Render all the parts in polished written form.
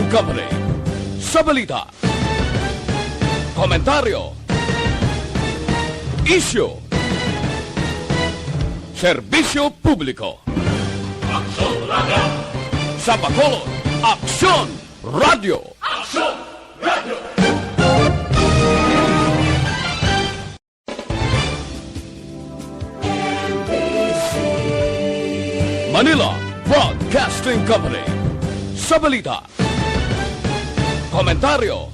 Company. Sa balita, komentaryo, issue, serbisyo publiko. Aksyon Radio! Sa Bacolod, Aksyon Radio! Aksyon Radio! Manila Broadcasting Company. Sa balita, komentaryo,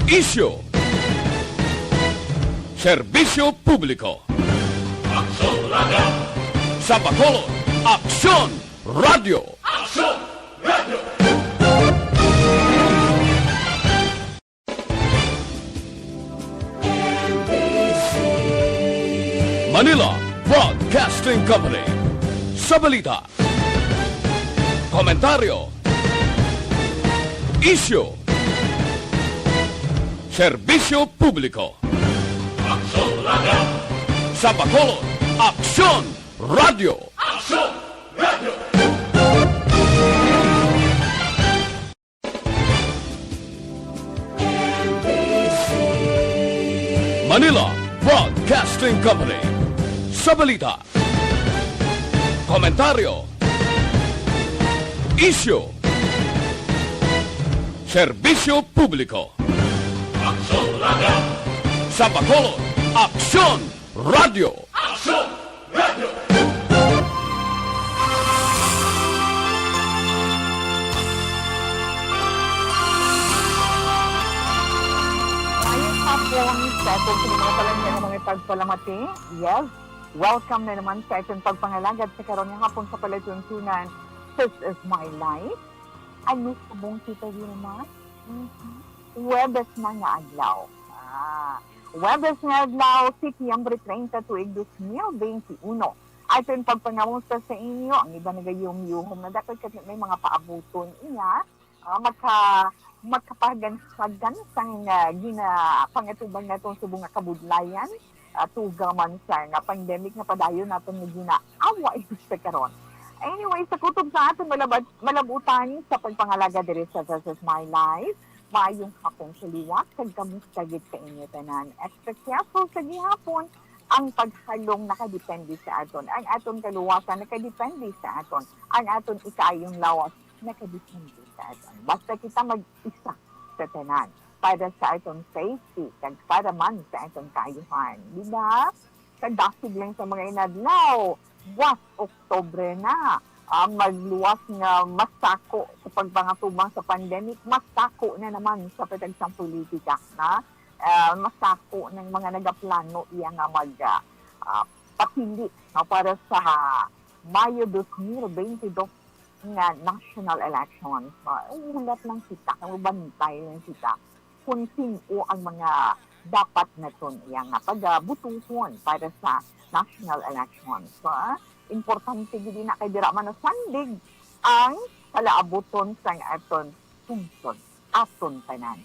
issue, serbisyo publiko. Aksyon Radio! Sa Bacolod, Aksyon Radio! Aksyon Radio! Manila Broadcasting Company. Sa balita, komentaryo, issue, serbisyo publiko. Aksyon Radio! Sa Bacolod, Aksyon Radio! Aksyon Radio! Manila Broadcasting Company. Sa balita, komentaryo, issue, serbisyo publiko. Aksyon Radio! Sa Bacolod, Aksyon Radio! Aksyon Radio! Ayun hapon sa atong pinagpapalan niya ng mga pagpalamati. Yes, welcome na naman sa atong pagpangalagad sa karon ng hapon sa palatuntunan. This is my life. Ano sa buong kita din naman? Webes na nga adlaw. Webes nga adlaw, Setyembre 30 tuig 2021. Aton pagpangamusta sa inyo, ang iba nagayong-yung na dapat kasi may mga paabuton niya, magkapagan-sagan sang ginapangatuban na itong subong kabudlayan, tugaman sa nga pandemic na padayon natin na ginaawa ito sa karon. Anyway, sa kutob sa atin malabutan sa pagpangalaga diri sa This Is My Life, maayong hapon sa liwat, kamusta gid sa inyo tanan. Extra careful sa gihapon, ang paghalong nakadepende sa aton. Ang aton kaluwasan nakadepende sa aton. Ang aton ikayong lawas nakadepende sa aton. Basta kita mag-isa sa tanan para sa aton safety, kag para man sa aton kayuhan. Diba? Kadasig lang sa mga inadlaw. Was Oktobre na, magluwas nga masako sa pagpangatubang sa pandemic, masako na naman sa patagsang politika na masako ng mga nagaplano iya nga magpapili para sa Mayo 2022 nga national elections. Ulat lang kita, bantay lang kita kung sino ang mga dapat na ito iya nga pagbutuhon para sa national elections. Importante gid na kay dira man sandig ang palaabuton sang aton tungtod aton tanan.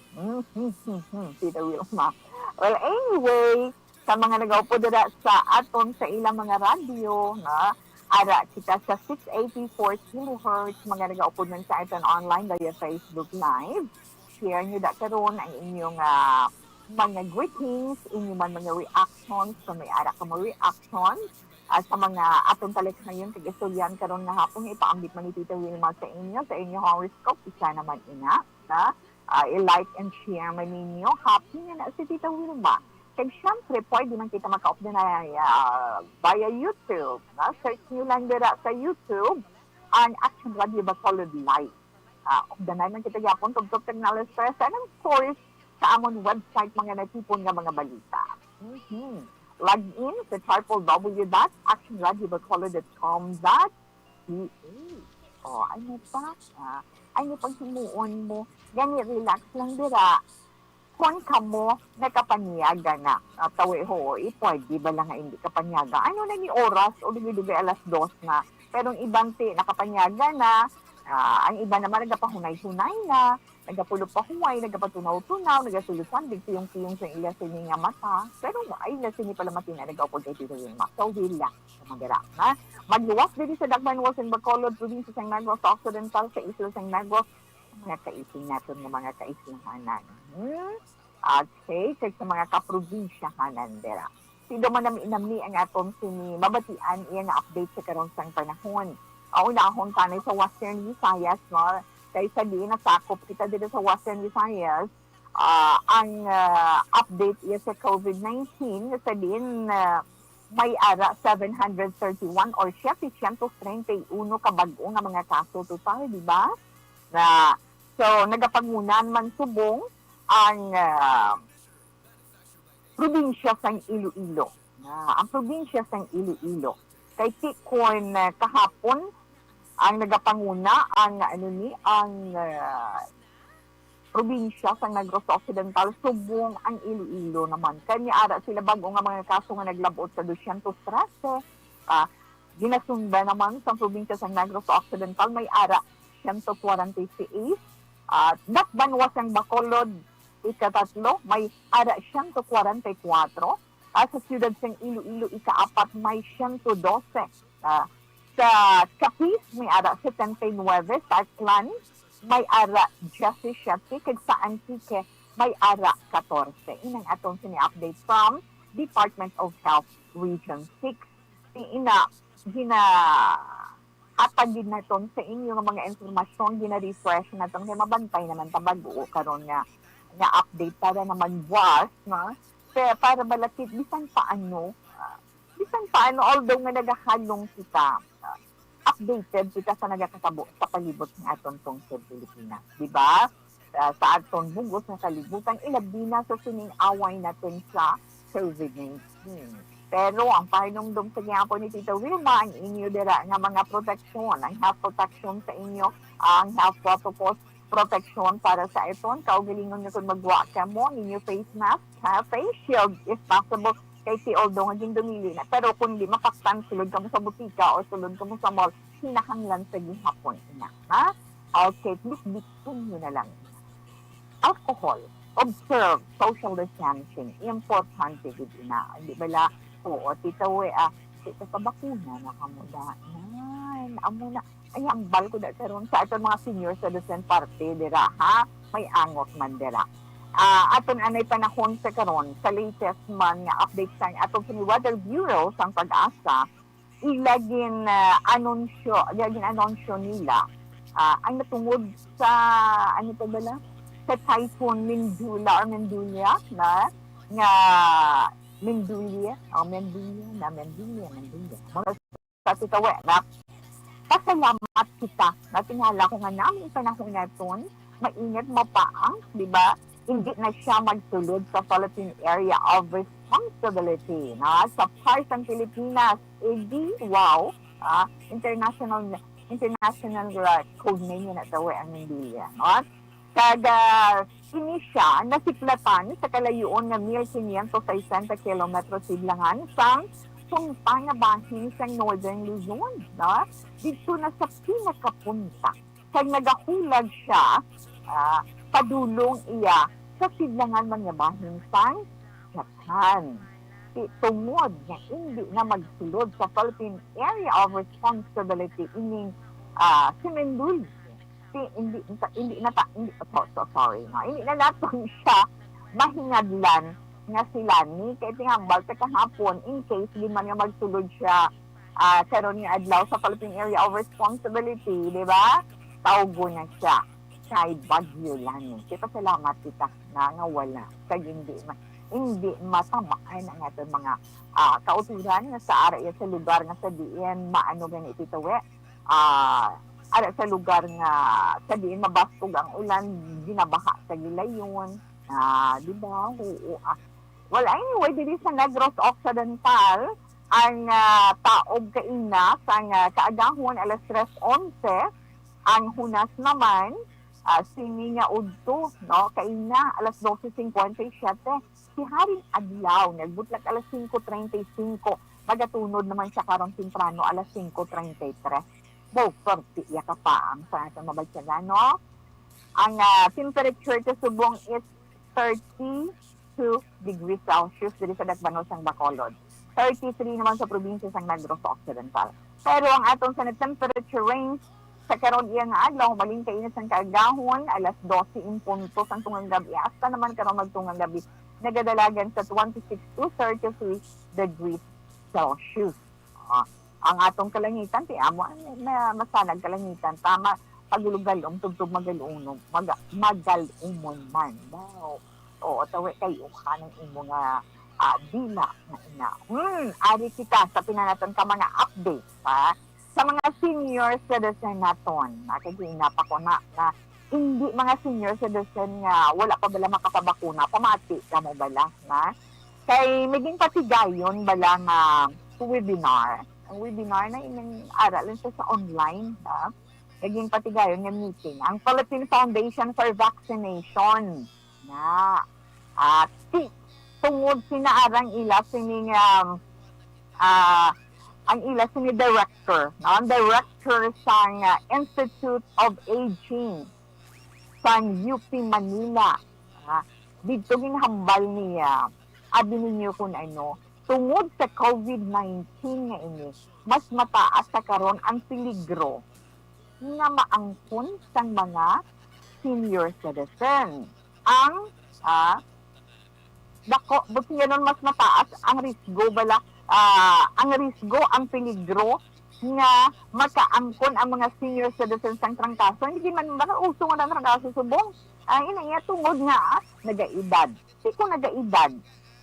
Sida Wilma. Well, anyway, sa mga nagaupo dira sa aton sa ilang mga radyo na ara kita sa 684 kHz, mga nagaupo man sa aton online via Facebook Live. Share nyo da karon ang inyong mga greetings, inyong mga reactions, kung may ara ka mga reactions, sa mga atong talik ngayon, kag-istoryan karon nga hapon, ipaambit man ni Tita Wilma sa inyo horoscope, isa naman ina, na i-like and share man ninyo. Happy na si Tita Wilma. Kag syempre, pwede man kita maka-off na via YouTube. Na? Search nyo lang dira sa YouTube, ang Action Radio Bacolod Live. Danay man kita yapon, tugtog technology stress, and of course, sa amon website mga natipon nga mga balita. Log in sa www.actionradiobacolod.com.pa. Ano pa? Ano pang himuon mo? Gani, relax lang dira. Kung ka mo, nakapanyaga na. Tawi ho, pwede ba lang nga hindi kapanyaga? Ano na ni oras? O dugi-dugi alas 2 na. Pero ang ibang nakapanyaga na. Ang iba naman nagpahunay-hunay na. nagapulog pa huway, nagapatunaw-tunaw, nagasulod-sandig, tiyong-tiyong sa ila sini nga mata. Pero ay ila sini pala matina, nag-upod kay Tito Wilma. So, wila sa magara. Magluwas din sa Dagman Wasan Bacolod, probinsya sa Negros Occidental, sa isla sa Negros, mga kaising natin ng mga kaisinghanan. Okay, kaya sa mga kaprobinsyahanan dira. Sido man namin ang aton sini mabatian iya nga update sa karon sang panahon. Unahon tanay sa Western Visayas, no? Kaysa di nasakop kita dito sa Western Visayas, ang update iya sa COVID-19, sa din may ara 731 or 731 kabago nga mga kaso total, di ba? So, nagapangunan man subong ang probinsya sang Iloilo. Ang probinsya sang Iloilo. Kay tikon kahapon ang nagapanguna ang probinsya sang Negros Occidental subong ang Iloilo naman. Kanya ara sila bago nga mga kaso nga naglabot sa 213. Ginasunda naman sa probinsya sang Negros Occidental may ara 146. Dakbanwas ang Bacolod ikatatlo may ara 144. Sa siyudad sang Iloilo ikaapat may 112. Sa Capiz may ara 79, sa Aklan may ara 17, kag sa Antique may ara 14. Inang atong sini-update from Department of Health Region 6. Hatagid na itong sa inyo ng mga informasyon, gina-refresh na itong mabantay naman tabago karon nga update para na mag-was, no? Para malakit, bisan paano, although nga nagahalong kita, updated kita sa nagakatabo sa palibot ng atong tungkol Pilipinas. Diba? Sa atong bugos na kalibutan, ilabi na sa sining away natin sa COVID-19. Pero ang pahinumdum sa gyapon ni Tito Wilma, ang inyo dira nga mga proteksyon, ang health protection sa inyo, ang health protocols protection para sa iton. Kaugalingon nyo kung magwa ka mo, ninyo face mask, face shield, if possible, kay si although hanggang dumili na. Pero kung di mapaktan, sulod ka mo sa butika o sulod ka mo sa mall, hinahanglan sa gihapon ina. Ha? Okay, please bitun nyo na lang. Alcohol, observe social distancing, importante gud ina. Di ba oo, tita we, tita sa bakuna na kamuda. Amo na, ay ang bal ko na karon sa aton mga senior citizen party dira, ha? May angot man dira. Aton anay panahon sa karon sa latest man nga update sa atong sa Weather Bureau sang Pag-asa, ilagin anunsyo nila ang natungod sa sa typhoon Mindula na nga Mendulia. Mga sa titawe na pasalamat kita na tingala ko nga namin panahon naton, maingat mapaang, di ba? Hindi na siya magsulod sa Philippine Area of Responsibility na sa PARS ng Pilipinas. Wow! International code name na tawe ang Mendulia. No? Kada siya nasiplatan sa kalayuan ng 1,560 km sidlangan sang pangbahin sa Northern Luzon. No? Dito na sa pinakapunta. Kaya nagahulag siya, padulong iya sa sidlangan mga bahin sang Japan. Tungod na hindi na magsulod sa Philippine Area of Responsibility ining Simendul. Hindi na natin siya mahingadlan nga sila ni kaya tinghambal sa kahapon in case di man nga magsulod siya karon nga adlaw sa Philippine Area of Responsibility, di ba? Tawgo na siya kay Bagyo Lani. Kita salamat kita na wala kay hindi matamaan ang ating mga kauturan nga sa area sa lugar nga sa diin maano gani titawe ara sa lugar nga sa diin mabastog ang ulan, ginabaha sa gilayon, di ba? Well, anyway, dili sa Negros Occidental, ang taog kaina sa kaagahon alas 3:11, ang hunas naman, sini nga udto, no? Kaina alas 12:57, si Haring Adlaw, nagbutlag alas 5:35, magatunod naman siya karong temprano alas 5:33. Perti iya ka paang sa ating mabagsyagan, no? Ang temperature sa subong is 32 degrees Celsius diri sa Dakbanos ang Bacolod. 33 naman sa probinsya sang Negros Occidental. Pero ang atong sa temperature range sa karon iya nga adlaw maling kainit sang kaagahon alas 12 in punto sang tungang gabi hasta naman karon magtungang gabi nagadalagan sa 26 to 33 degrees Celsius. Ang atong kalangitan ti amo na masanag kalangitan tama pagulugalom tugtog magalumon man daw. O tawi kayo kanang imo nga dila na ina. Ari kita sa pinanatan ka mga updates ha sa mga senior citizen naton. Nakikita pa ko na hindi mga senior citizen nga wala pa bala makapabakuna, pamati ka mo bala na. Kay maging patigayon bala nga webinar. Ang webinar na ining aralin sa online. Ha? Maging patigayon nga meeting. Ang Philippine Foundation for Vaccination na tungod sinaarang ila sining ang ila sini director, no? Ang director sang Institute of Aging sang UP Manila. Dito ginhambal niya, abi ninyo kung ano, tungod sa COVID-19 nga ini, mas mataas sa karon ang peligro nga maangkon sang mga senior citizen. Ang buti nga nun mas mataas ang risgo bala ang peligro nga makaangkon ang mga senior citizens sang trangkaso. Hindi man ba uso nga ng trangkaso subong? Ina tungod nga nagaedad. Di ko nagaedad.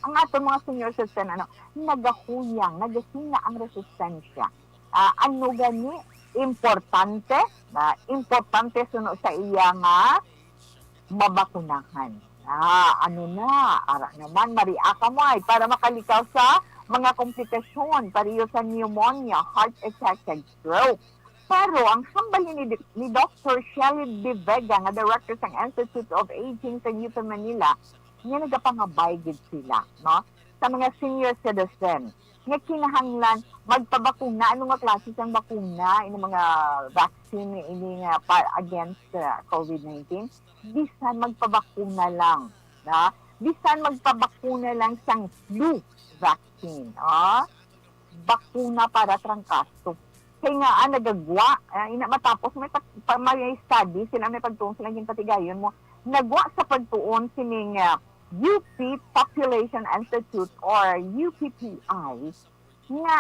Ang aton mga senior citizen nagahuyang, nagasina ang resistensya. Ano gani importante suno sa iya nga mabakunahan. Ara naman, mariaka mo ay para makalikaw sa mga komplikasyon, pariyo sa pneumonia, heart attack, and stroke. Pero ang hambal ni Dr. Shelly De Vega, nga director ng Institute of Aging sa UP Manila, nga nagapangabay gid sila, no? Sa mga senior citizen, nga kinahanglan magpabakuna, ano nga klase ng bakuna, yung mga vaccine ini nga against COVID-19, bisan magpabakuna lang, na? Bisan magpabakuna lang sang flu vaccine, bakuna para trangkaso. Kaya nga, nagagwa, matapos may study, sila may pagtuon, sila yung patigayon mo, nagwa sa pagtuon sining UP Population Institute or UPPI, nga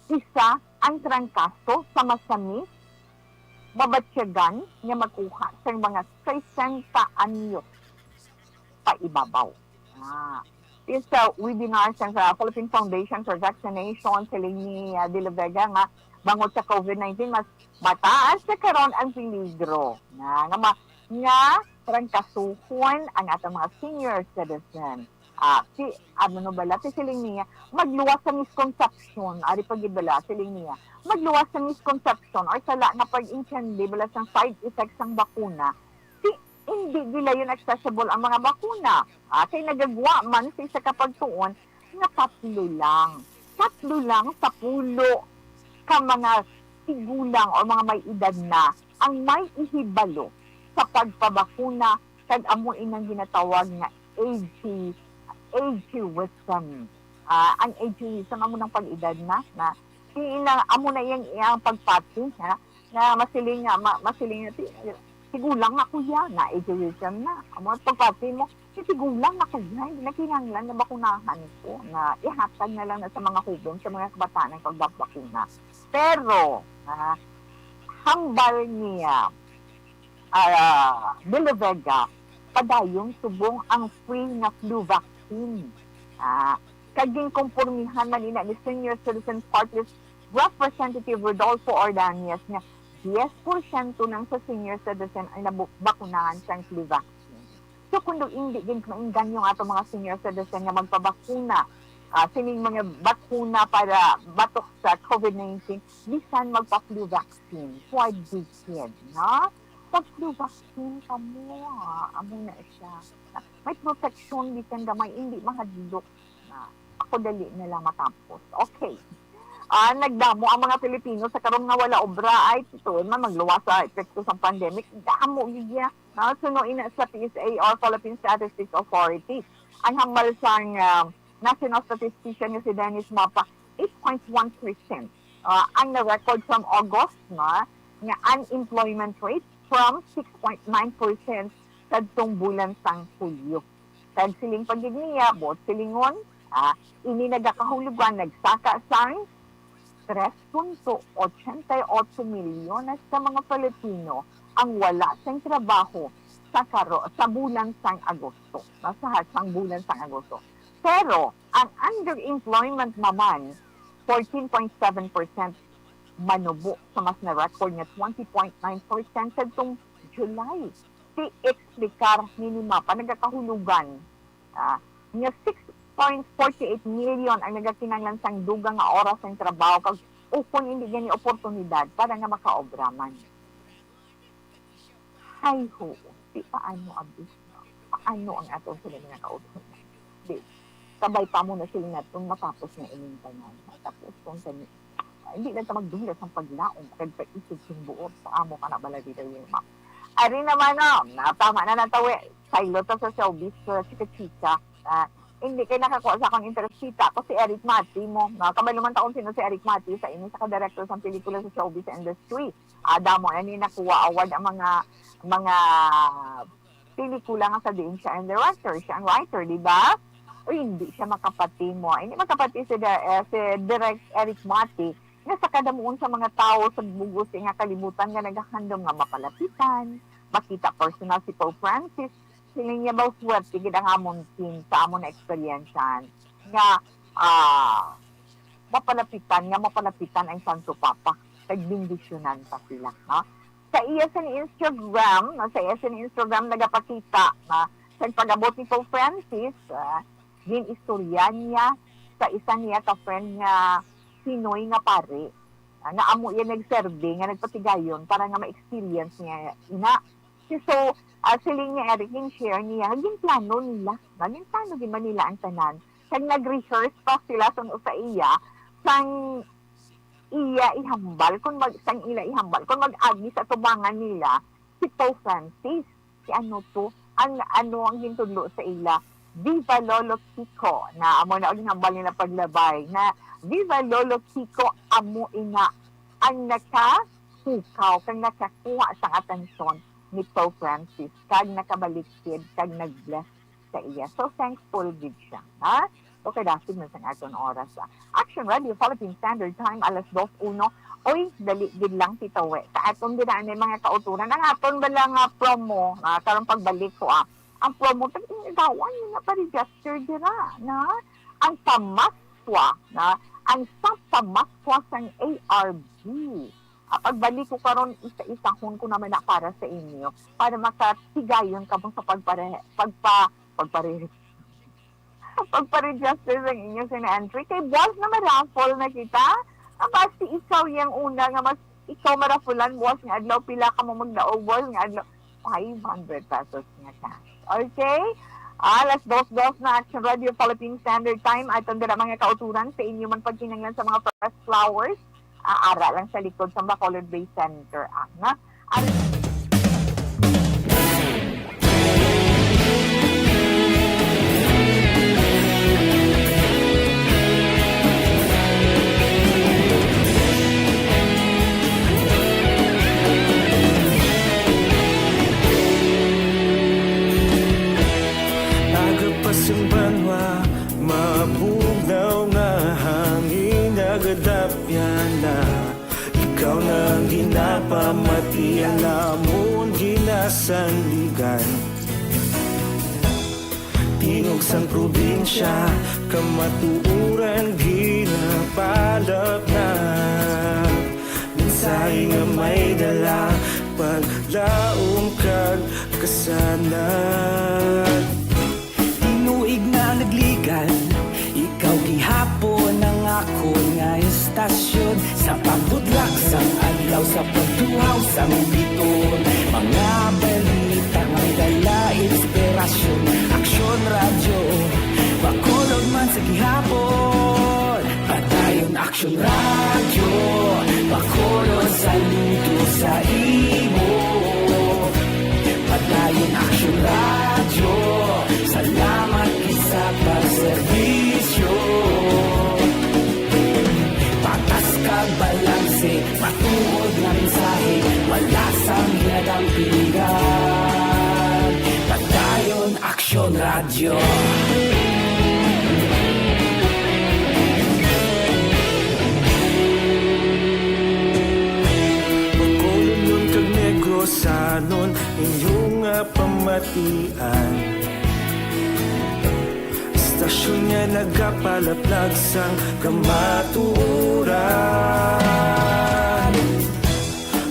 isa ang trangkaso sa masami, mabatsyagan, nga magkuha sa mga 60 anyos pa ibabaw. It's a webinar sa Philippine Foundation for Vaccination, siling ni De La Vega nga bangod sa COVID-19 mas mataas sa karon ang peligro nga trangkasuhon ang atong mga senior citizen. Siling niya magluwas sa misconception, ari pagibala siling niya magluwas sa misconception or sala na pag-intindi bala sa side effects ng bakuna. Hindi nila yun accessible ang mga bakuna. Kaya nagagwa man sa isa kapagtuon nga tatlo lang sa pulo ka mga tigulang o mga may edad na ang may ihibalo sa pagpabakuna kag amo inang ginatawag nga ageism. Ang ageism amo ng pag-edad na amo na iyang pagpati na masiling tigulang na kuya na ageism na. Amo pagpati mo tigulang na kuya, hindi na kinahanglan na bakunahan ko na ihatag na lang na sa mga hubong sa mga kabataan ng pagbabakuna. Pero hambal niya De La Vega padayong subong ang free na flu vaccine. Kaging kompormihan man ina ni Senior Citizen Party List Representative Rodolfo Ordanias nga 10% ng sa senior citizen ay nabakunahan sa flu vaccine. So kung hindi din mainggan yung ato mga senior citizen nga magpabakuna, sining mga bakuna para batok sa COVID-19, bisan magpa-flu vaccine. Why this kid, no? Pag-flu vaccine ka mo, amo na siya. May protection, bisan gamay, hindi mahadlok na ako dali na lang matapos. Okay. Nagdamo ang mga Pilipino sa karon nga wala obra ay ito man magluwas sa epekto sa pandemic. Damo niya na sunuin na sa PSA or Philippine Statistics Authority. Ang hangmal sang national statistician nga si Dennis Mapa, 8.1%. Ang na-record from August nga unemployment rate from 6.9% sa itong bulan sang Hulyo. Sa siling pagiging niya, bot silingon, ini nagakahulugan, nagsaka sang 3.88 milyon sa mga Pilipino ang wala sang trabaho sa bulan sang Agosto. Sa sang bulan sang Agosto. Pero, ang underemployment naman, 14.7% manubo sa mas na-record na 20.9% sa itong July. Si explicar minima pa nagakahulugan nga 6.48 million ang nagakinanglan sang dugang nga oras ng trabaho kag ukon hindi gani oportunidad para nga makaobraman. Ay ho, di paano abis na? Paano ang atong sila nga kautunan? Di, sabay pa muna sila natong matapos na inintanan. Tapos kung hindi lang ito magdulas ang paglaong kag paisip sing buot sa amo ka na bala dito yung map. Ari naman tama na natawi. Silo to sa showbiz, chika-chika. Hindi kayo nakakuha sa akong interestita ko si Eric Mati mo. Kamaluman taon sino si Eric Mati sa inyo sa ka-director sa pelikula sa showbiz industry. Damo, ani nakuha award ang mga pelikula nga sa diin siya ang director, siya ang writer, di ba? O hindi siya makapati mo. Hindi makapati si Direct Eric Mati nga sa kadamuon sa mga tao sa bugos nga kalibutan nga naghahandom nga mapalapitan, makita personal si Pope Francis, siling niya ba swerte gid ang amon team sa amon na eksperyensyan nga mapalapitan ang Santo Papa nagbindisyonan pa sila, no? Sa iya sa Instagram nagapakita na sa pag-abot ni Pope Francis, din istorya niya sa isa niya ka friend nga Pinoy nga pare, na amo yan nagserve, nga nagpatigayon para nga ma-experience niya ina. So, siling niya Eric, yung share niya, naging plano nila. Naging plano din nila ang tanan. Kag nag-rehearse pa sila sa iya, sang iya ihambal, kung mag-agi sa tubangan nila, si Pope Francis. Si ano to? Ang gintudlo sa ila, Viva Lolo Kiko, na amo na uling hambal nila paglabay, na Viva Lolo Kiko, amo ina, ang nakahukaw, kang nakakuha sa atensyon ni Pope Francis, kag nakabaliktid, kag nag-bless sa iya. So, thankful gid siya. Ha? So, kadasid man sa aton oras. Action Radio, Philippine Standard Time, alas 2:01. Oy, dali gid lang titawe. Sa aton dinaan mga kauturan. Ang aton ba lang promo, karong pagbalik ko ang promo, tag-inagawan nyo na pa-register dira, na? Ang pamaswa, na? Ang pamaswa sang ARB. Pagbalik ko karon isa-isahon ko naman na para sa inyo, para makatigayon ka sa pagpa-register sa inyo sa entry. Kay boss na maraffle na kita, basta ikaw yung una nga mas ikaw marafulan, boss, nga adlaw pila ka mo magdaog, boss, nga adlaw 500 pesos nga cash. Okay? Alas 2:02 na Action Radio Philippine Standard Time at ang mga kauturan sa inyo man pagkinanglan sa mga fresh flowers, ara lang sa likod sa Bacolod Bay Center. Agapasang banwa, mabugnaw nga hangin nagadapyan na. Ikaw nang ginapamati, alamon ginasanligan. Tingog sang probinsya, kamatuuran ginapalap na. Minsay nga may dala, paglaom kag kasanan. Tinuig na nagligan, ikaw gihapon ang ako nga estasyon. Sa pagbutlak sang adlaw, sa pagtuhaw sang biton, mga balita may dala inspirasyon. Aksyon radyo, Bacolod man sa gihapon. Padayon Aksyon radyo, Bacolod saludo sa imo. Padayon radyo. Pagkulong nun kag Negrosanon inyong pamatian. Stasyon niya nagapalaplag sang kamaturan.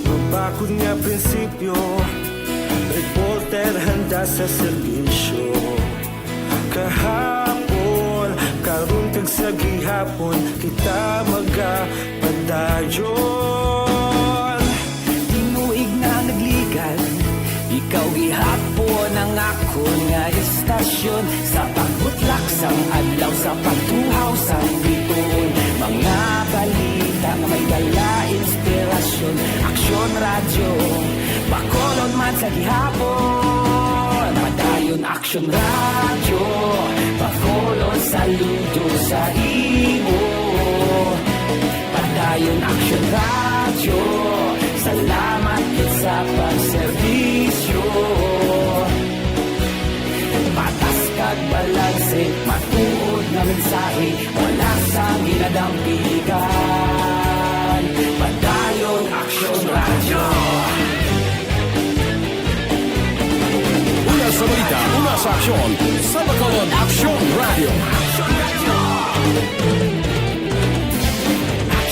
Mabakod nga prinsipyo, reporter handa sa serbisyo. Kahapon, karon kag sa gihapon, kita magapadayon. Tinuig na nagligan, ikaw gihapon ang ako nga istasyon. Sa pagbutlak sang adlaw, sa pagtuhaw sang bituon, mga balita nga may dala inspirasyon. Aksyon radyo, bakolon man sa gihapon. Padayon aksyon radyo, bakolon saludo sa imo. Padayon aksyon radyo, salamat sa pagserbisyo. Patas kag balanse, matuod na mensahe, wala sa ginadampigan. Padayon aksyon radyo. Una sa balita, una sa aksyon, sa Bacolod Aksyon Radio.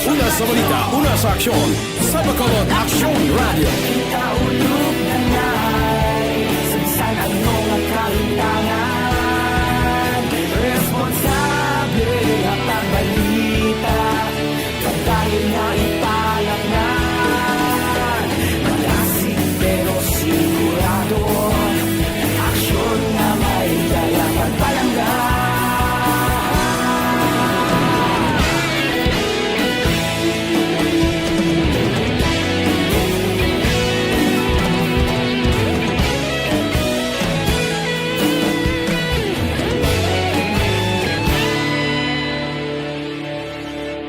Una sa balita, una sa aksyon, sa Bacolod Aksyon Radio. Kaulog na na'y sansan ang mga kahintangan. Responsable at ang balita, pagkain na ipalak na. Malasig pero sigurado, aksyon na may dala pagpalanggan.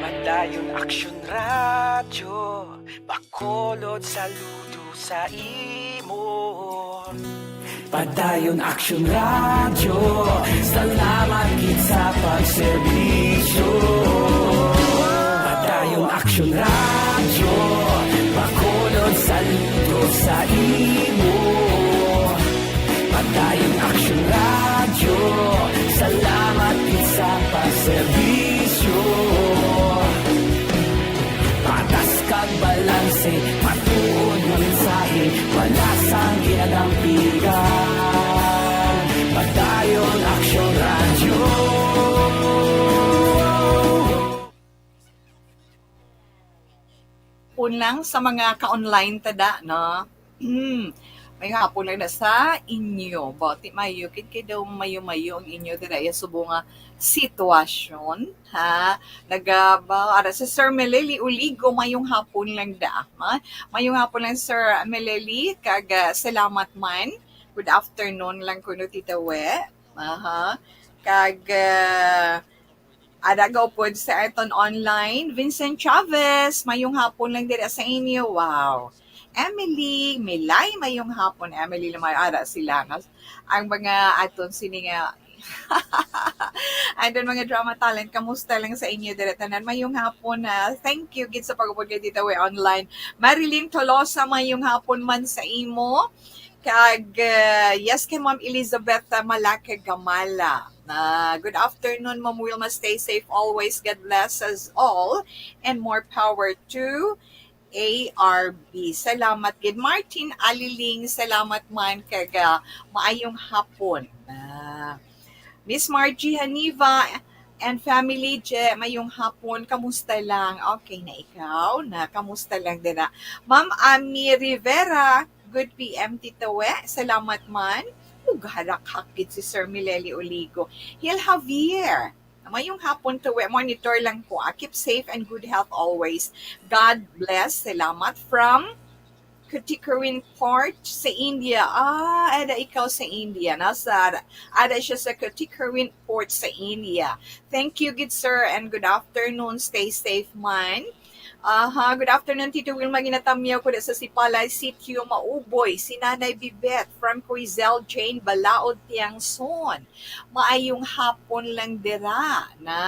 Padayon aksyon radyo, bakolod saludo sa imo. Padayon aksyon radyo, salamat gid sa pagserbisyo. Padayon aksyon radyo, bakolod saludo sa imo. Padayon aksyon radyo, salamat gid sa pagserbisyo. Patas kag balanse, matuod na mensahe, wala sang ginadampigan. Padayon aksyon radyo. Lang sa mga ka-online tada, no? May hapon lang na sa inyo. Bati mayo, kid daw mayo-mayo ang inyo tada subong nga sitwasyon, ha? Nagaba, ara sa Sir Meleli Uligo, mayong hapon lang da. Ha? Mayong hapon lang, Sir Meleli, kag salamat man. Good afternoon lang kuno Tita We. Aha. Kag adagaw po sa aton online, Vincent Chavez, mayong hapon lang dira sa inyo. Wow. Emily, Milay, mayong hapon. Emily, may ara sila. No? Ang mga aton sininga andun mga drama talent, kamusta lang sa inyo dira tanan mayong hapon na thank you gid sa pagupod kay Tita We online. Marilyn Tolosa, mayong hapon man sa imo. Kag yes kay Ma'am Elizabeth Malake Gamala. Good afternoon, Ma'am Wilma. Stay safe always. God bless us all. And more power to ARB. Salamat, gid. Martin Aliling, salamat man. Kag maayong hapon. Miss Margie Haniva and family, mayong hapon. Kamusta lang? Okay na ikaw? Kamusta lang din na? Ma'am Ami Rivera, good PM, Tita We. Salamat man. Ugarak-hakit si Sir Mileli Oligo. Hil Javier, mayong hapon to we. Monitor lang po. Keep safe and good health always. God bless. Salamat from Kutikarin Port sa India. Ada ikaw sa India. Ada siya sa Kutikarin Port sa India. Thank you, good sir, and good afternoon. Stay safe man. Good afternoon, Tito Wilma. Ginatamyaw ko sa Sipalay Sitio Mauboy. Si Nanay Bibet from Quizelle Jane Balaod Tiangson. Maayong hapon lang dira na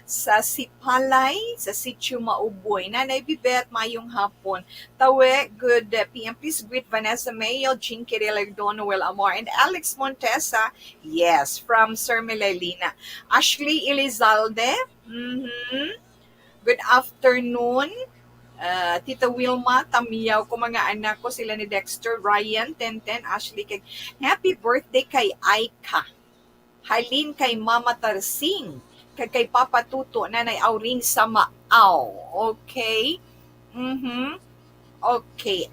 sa Sipalay, sa Sitio Mauboy. Nanay Bibet, maayong hapon. Tawe, good PM. Please greet Vanessa Mayo, Jean Kiril Noel Amor, and Alex Montesa. Yes, from Sir Milalina. Ashley Elizalde. Good afternoon, Tita Wilma, Tamiyaw ko mga anak ko, sila ni Dexter, Ryan, Tenten, Ashley, kay happy birthday kay Aika. Halin kay Mama Tarsing, kay Papa Tuto, Nanay Auring sa Maaw. Okay? Okay,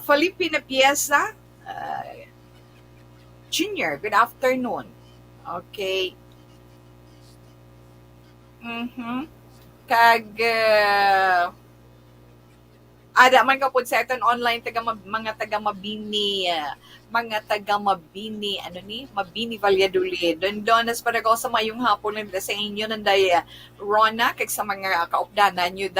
Felipe na Piesa, Junior, good afternoon. Okay. Kag ada man ka pud sa aton online mga taga Mabini Mabini Valladolid. Don as para ko sa mayong hapon lang sa inyo nanday Rona kag sa mga kaupdanan nyo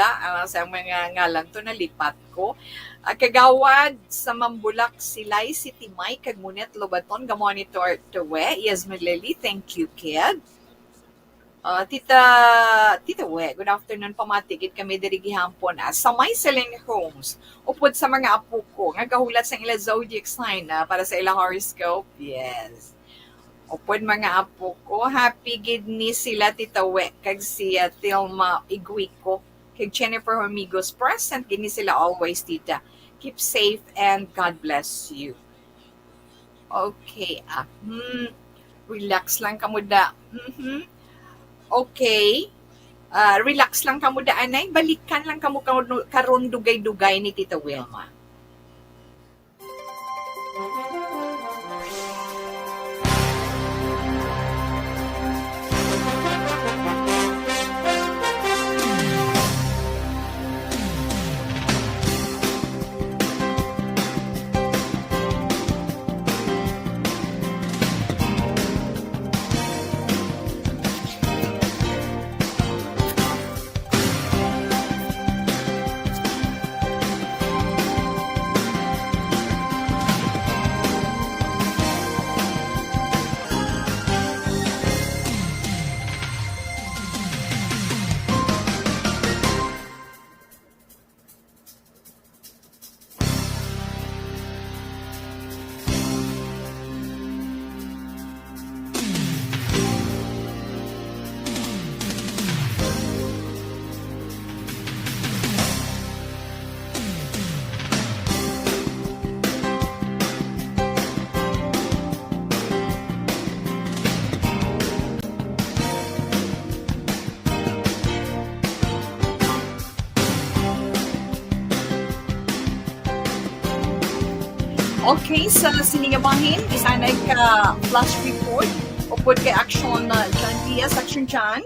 sa mga ngalan to nalipat ko. Kagawad sa Mambulak Silay City May kag Munet Lobaton ga monitor to Yasmin Lily, thank you kid. Tita We, good afternoon, pamatigid kami diri gihapon sa may Selene Homes. Upod sa mga apo ko, nga gahulat sa ila zodiac sign para sa ila horoscope. Yes. Upod mga apo ko, happy gid ni sila Tita We, kag si Tilma Iguico, kag Jennifer Hormigos, present gid ni sila always, Tita. Keep safe and God bless you. Okay, relax lang kamuda. Okay. Relax lang kamo daanay. Balikan lang kamo karon dugay-dugay ni Tita Wilma. Okay, sa sinigabahin, isanay ka flash report o pwede kay action John Diaz, action John.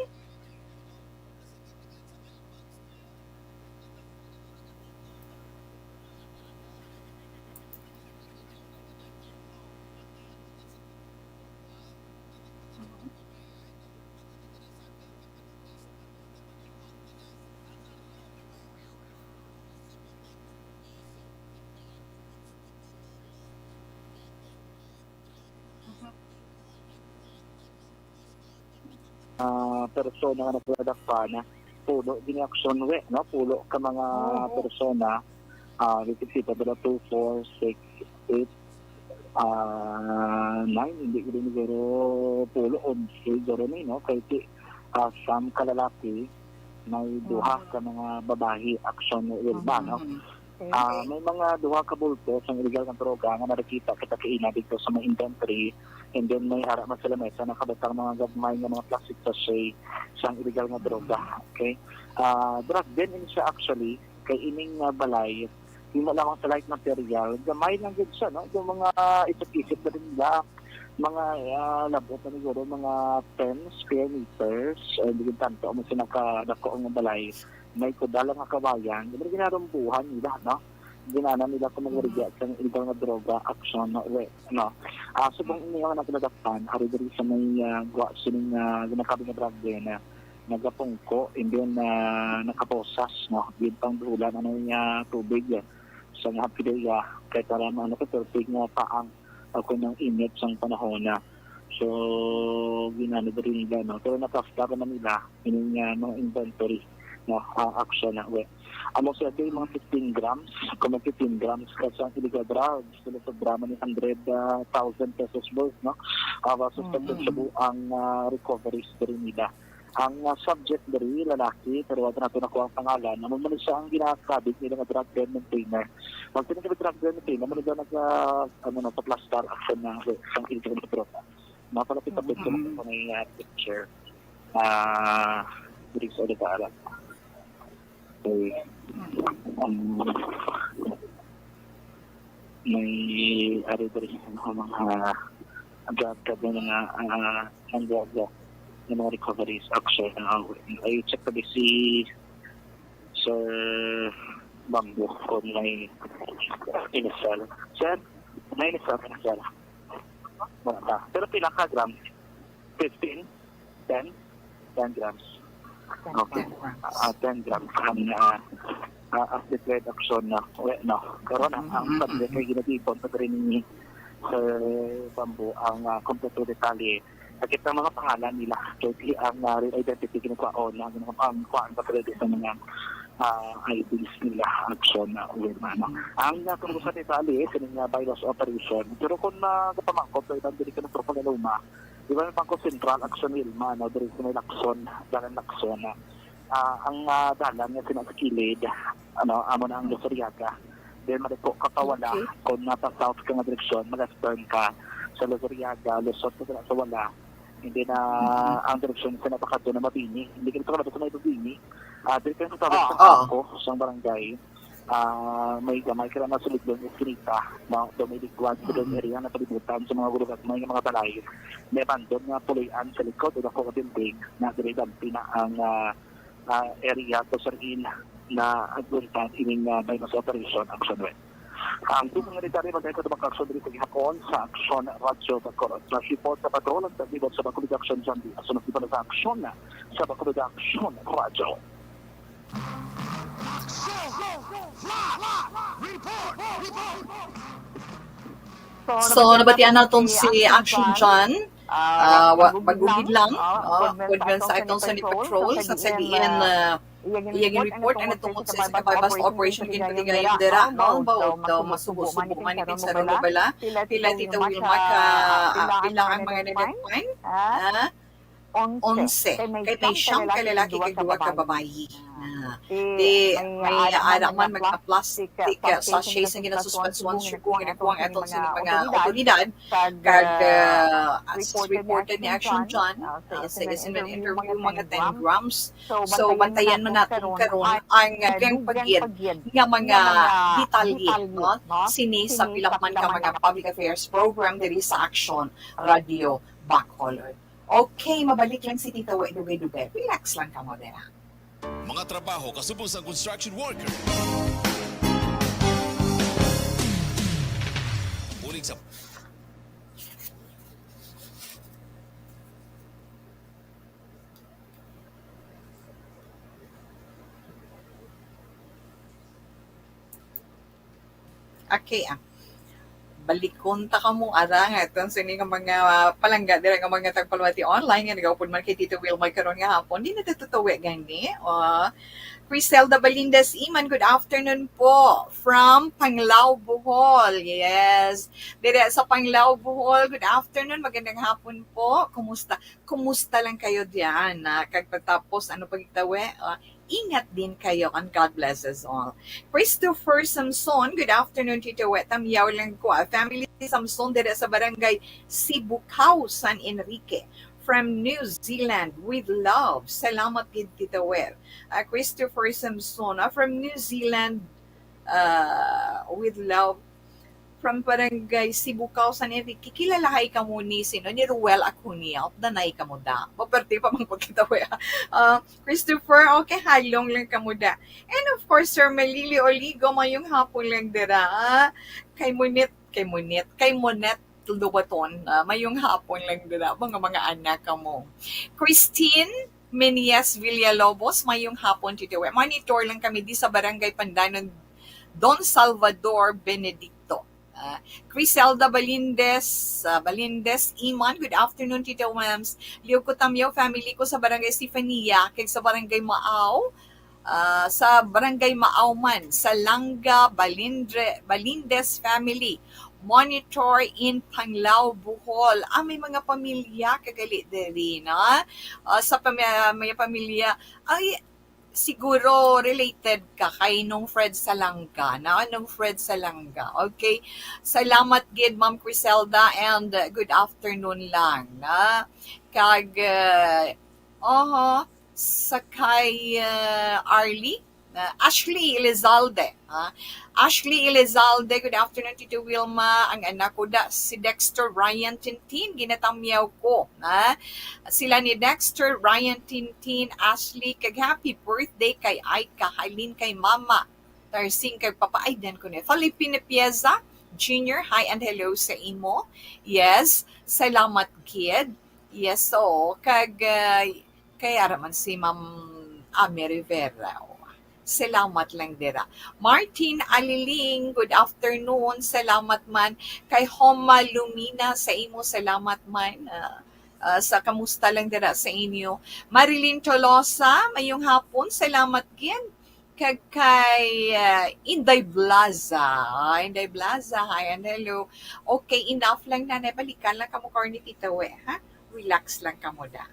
Persona nga nagprodakpa na pulo din action we, no? Pulo ka mga persona requisito pero 2, 4, 6, 8, 9, hindi ko din siguro pulo 11 siguro ni, no? Kaya sam kalalaki may duha ka mga babahi action urban, no? May mga duha ka bulto sa illegal ng droga nga nakikita kita kaina dito sa mga inventory, and then may harap man sila mesa nakabatang mga gagmay nga mga plastic sachet sa illegal nga droga. Okay, drug din in siya actually kay ining balay hindi mo lamang sa light material gamay lang gud siya, no? Yung mga isip-isip na rin nila mga labot na siguro mga 10 square meters, hindi tanto mo sinakadako ang balay may kudala nga kabayan, hindi ginarumbuhan nila, no? Ginana nila kung mag-regia sa illegal na droga, action, no? Subong ini yung nakalagakpan, hari-dari sa may guwa sining ginakabi na drug din, nagapungko, and then nakaposas, no? Yun pang bulan, ano niya, tubig, sa nga pidaya, kahit para ano ko, perfect nga paang ako ng init sa panahon na. So, ginano ba rin nila, no? Pero nakafta naman nila, yun nga, no, inventory, no, action na, amo sa day mga 15 grams, kung 15 grams kasi ang illegal drugs, sila sa drama ni 100,000 pesos worth, no? Suspected sa buang recoveries rin nila. Ang subject dari lalaki, pero wala natin nakuha ang pangalan, naman man siya ang ginakabit nila ng drug den maintainer. Pag tinagin ng drug den maintainer, naman nila sa plaster action na isang illegal drug. Mapalapit na pito ko may picture. Diri sa Odagaran. Okay. May ari-ari sa mga drug na ang drug ng mga recoveries action ay check pa si Sir Bambo kung may inasal. Sir, may inasal. Wala. Pero pilang ka grams? 15? 10? 10 grams. Okay. 10 grams ang as declared action na karon ang subject ay ginatipon sa rin ni Sir Bambo ang kompleto detalye. Sakit ng mga pangalan nila. Kaya ang real identity kinukuhaan na ang kuhaan pa pwede sa mga IDs nila action na uwirma. Ang tungkol sa detalye, sining bylaws operation. Pero kung kapamangkot, so ibang dili ka ng tropa na luma, di ba yung pangko central action wilma, no? Dili ka may lakson, dalan lakson. Ang dalan niya sinakilid, amo na ang Luzuriaga. Then maliko kapawala, kung nasa south ka nga direksyon, mag-turn ka sa Luzuriaga, Luzon ka sa wala. Hindi na ang direksyon sa napakato na Mabini. Hindi ka nito sa may Mabini. Dito yung tatawag sa ako, sa barangay. May gamay ka na nasulit doon yung kinita. May ligwad sa doon area na palibutan sa mga gulog at mga balay. May bandon nga puloyan sa likod o ako kabindig na dinidampi na ang area to sarin na agultan ining bypass operation action way. Ang tunong nga nitari magay ko na mag-action dito gihapon sa action radyo Bacolod. Sa report sa patrol ang taglibot sa Bacolod Action Zombie. Asunod dito na sa action na sa Bacolod Action Radyo. So, nabatian natin si Action John. Magugid lang. Pwede man sa itong Sunny Patrol. Sa sabihin iyagin report na tungkol sa bypass operation kinpatigayon dira. Ang baog daw masubo-subo man itin sa Rubala. Pila Tita Wilma ka pilang ang mga nilagpan. 11. Kay may siyang kalalaki kay duwa ka babayi. May anak man magpa-plastic sachets ang ginasuspensuan kung ginagawa atong sa mga otoridad kag as reported ni Action John sa isang interview mga 10 grams. So bantayan mo natin karon ang kang pagid nga mga detalye sini sa pilakman ka mga public affairs program diri sa Action Radio Bacolod. Okay, mabalik lang si Tita Wai Dugay-Dugay. Relax lang ka mo dira. Mga trabaho kasubong sa construction worker. Uling sa Okay, balikon ta ka mong arang atong sini nga mga palangga dira nga mga tagpalwati online nga nagapod man kay Tito Will karon nga hapon di natatutuwi gani. Criselda Balindas Iman, good afternoon po from Panglao, Bohol. Yes. Dire sa Panglao, Bohol, good afternoon. Magandang hapon po. Kumusta lang kayo diyan? Kag pagtapos ano pagitawi? Ingat din kayo and God bless us all. Christopher Samson, good afternoon, Tito Wet. Tamyaw lang ko. Family Samson dire sa barangay Sibukaw, San Enrique. From New Zealand with love. Salamat gid Tito Wet. Christopher Samson from New Zealand with love. From barangay Sibukaw, San Enrique. Kilalahay ka mo ni sino ni Ruel Acunia. Danay ka mo da. Maperte pa mang pagkitawi. Christopher, okay, halong lang ka mo da. And of course, Sir Malili Oligo, mayong hapon lang dira. Kay Monet, Lubaton, mayong hapon lang dira. Mga anak ka mo. Christine Menias Villalobos, mayong hapon, Tito We. Monitor lang kami di sa Barangay Pandanon, Don Salvador Benedicto. Criselda Balindes Iman, good afternoon, Tito Mams. Liw ko tamyaw, family ko sa Barangay Estefania, kag sa Barangay Maaw, sa Barangay Maauman, sa Langga, Balindes family. Monitor in Panglao, Bohol. May mga pamilya kagali diri na. Sa may pamilya ay siguro related ka kay nung Fred Salanga, na nung Fred Salanga. Okay? Salamat gid Ma'am Criselda and good afternoon lang na kag sakay Arlie, Ashley Elizalde. Ashley Elizalde, good afternoon, Tito Wilma. Ang anak ko si Dexter Ryan Tintin, ginatamyaw ko. Sila ni Dexter Ryan Tintin, Ashley, kag happy birthday kay Aika, Halin kay Mama, Tarsing kay Papa, ay dan ko na. Filipina Pieza, Junior, hi and hello sa imo. Yes, salamat kid. Yes, so, kag kaya raman si Ma'am Amy Rivera. Salamat lang dira. Martin Aliling, good afternoon. Salamat man. Kay Homa Lumina, sa imo salamat man. Sa kamusta lang dira sa inyo. Marilyn Tolosa, mayong hapon. Salamat gin. Kay Inday Blaza. Inday Blaza, hi and hello. Okay, enough lang na. Balikan lang kamo ni Tita We, ha? Relax lang kamo da.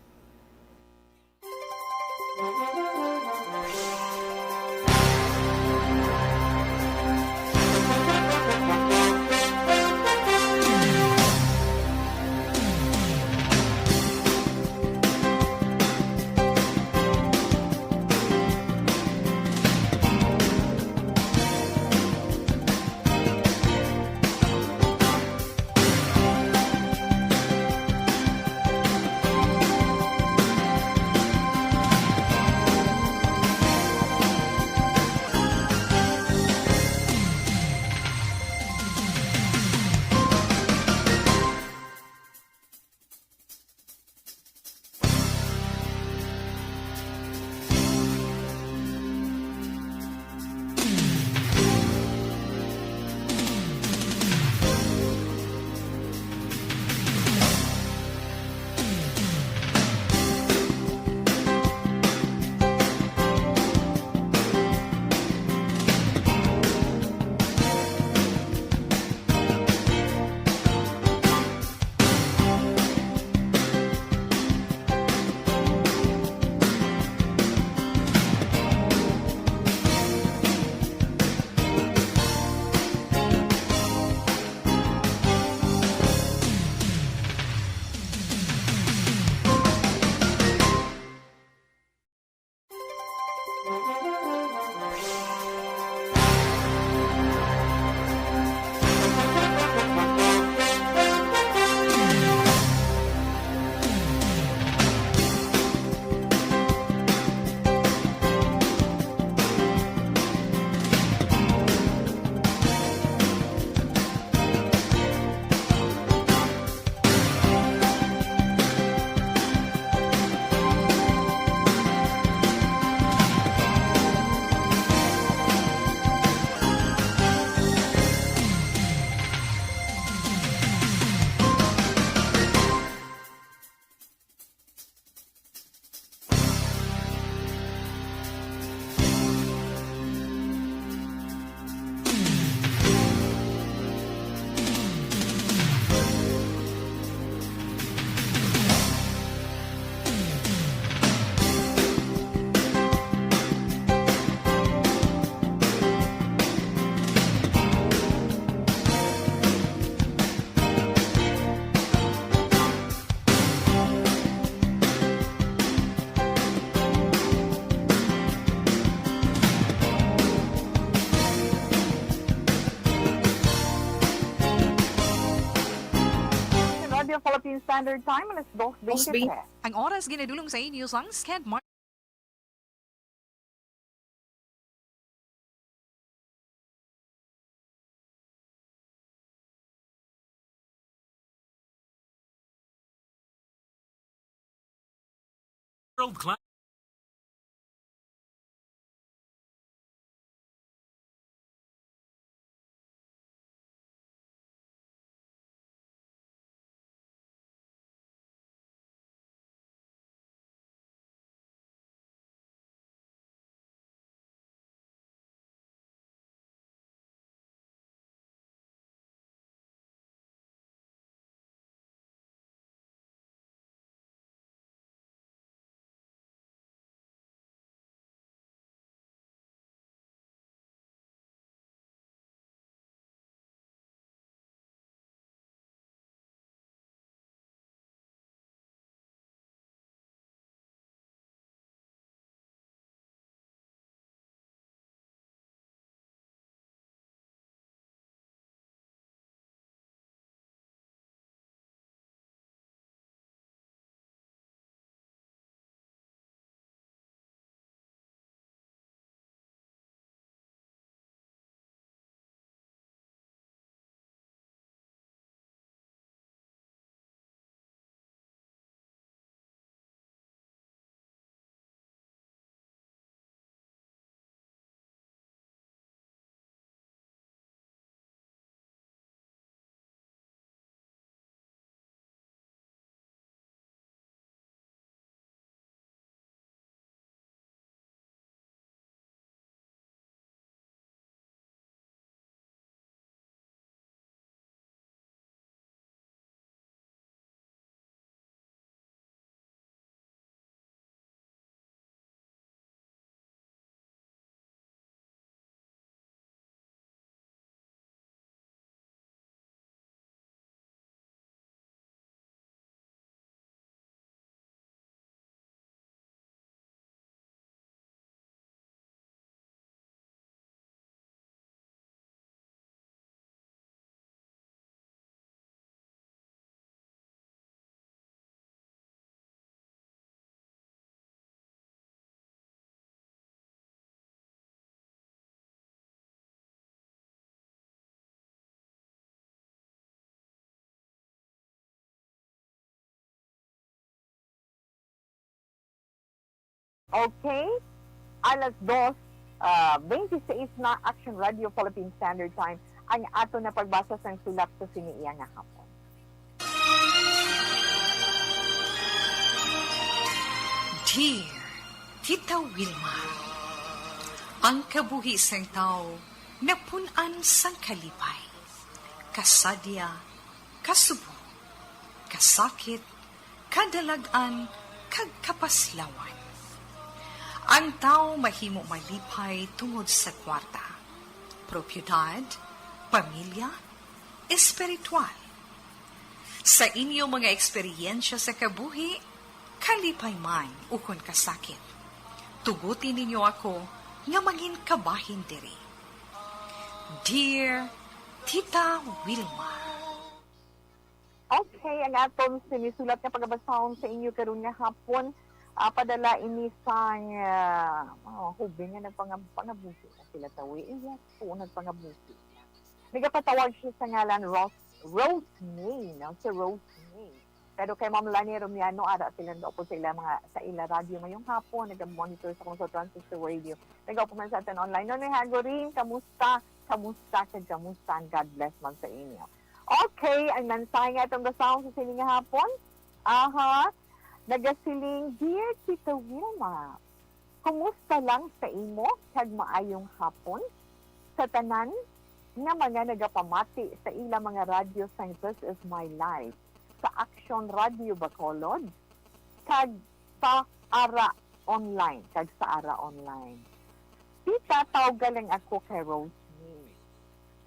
Philippine Standard Time, alas 2:23. Ang oras ginadulong sa inyo sang Sked World class. Okay? Alas 2, 26 na Action Radio Philippine Standard Time ang ato na pagbasa sa sulat sa siniiya nga hapon. Dear Tita Wilma, ang kabuhi sang tao napunan sang kalipay, kasadya, kasubo, kasakit, kadalagan, kag kapaslawan. Ang tao mahimo malipay tungod sa kwarta, propiedad, pamilya, espiritual. Sa inyo mga eksperyensya sa kabuhi, kalipay man ukon kasakit. Tugutin ninyo ako nga maging kabahin diri. Dear Tita Wilma. Okay, ang atong sinisulat nga pagabasahon sa inyo karon nga hapon, padala ini sang hubing nga nagpangabusi na sila tawi. Yes po, nagpangabusi. Nagapatawag siya sa ngalan Rose May, no? Si Rose May. Pero kay Ma'am Lani Romiano, ara sila po sa ila radio ngayong hapon, nag-monitor sa kung transistor radio. Nag-upo man sa atin online. No, Hagorin, kamusta? Kamusta and God bless man sa inyo. Okay, ang mensahe nga itong basahon sa sining nga hapon. Nagasiling, Dear Tita Wilma, kumusta lang sa imo kag maayong hapon? Sa tanan nga mga nagapamati sa ila mga radio sa This Is My Life, sa Action Radio Bacolod, kag sa Ara Online, Tita, tawag lang ako kay Rose May.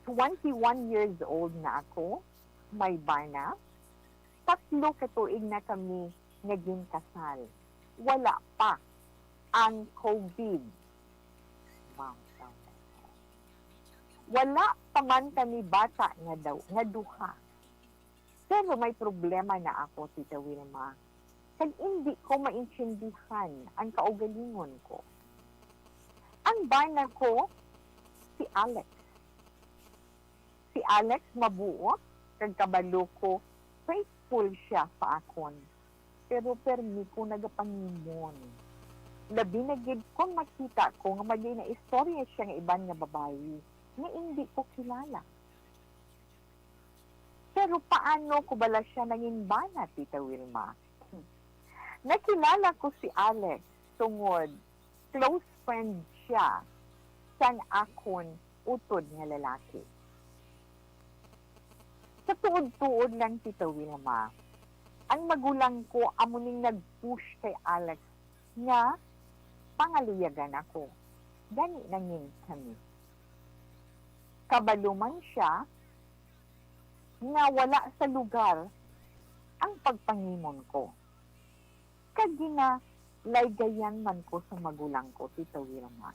21 years old na ako, may bana. 3 katuig na kami naging kasal. Wala pa ang COVID. Wala pa man kami bata nga duha. Pero may problema na ako, Tita Wilma. Kag hindi ko maintindihan ang kaugalingon ko. Ang bana ko, si Alex. Si Alex mabuo, kag kabalo ko, faithful siya sa akon. pero permi ko nagapangimon. Labi na gid kung makita ko nga magay na istorya siya nga iban nga babayi nga hindi ko kilala. Pero paano ko bala siya naging bana, Tita Wilma? Nakilala ko si Alex tungod close friend siya san akon utod nga lalaki. Sa tuod-tuod lang, Tita Wilma, ang magulang ko amuning nag-push kay Alex nga pangaluyagan ako. Gani nangin kami. Kabaluman siya nga wala sa lugar ang pagpangimon ko. Kagina laygayan man ko sa magulang ko, Tita Wilma.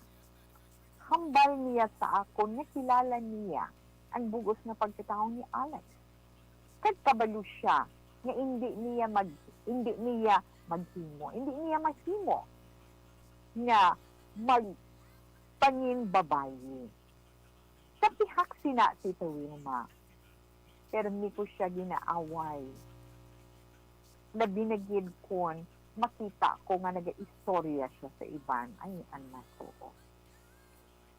Hambal niya sa ako na kilala niya ang bugos na pagkataong ni Alex. Kabalo siya nga hindi niya mahimo nga magpangin babayi. Sa pihak sina, Tita Wilma, pero hindi ko siya ginaaway. Nabinagid ko, makita ko nga nag-istorya siya sa iban. Ay, anak ko.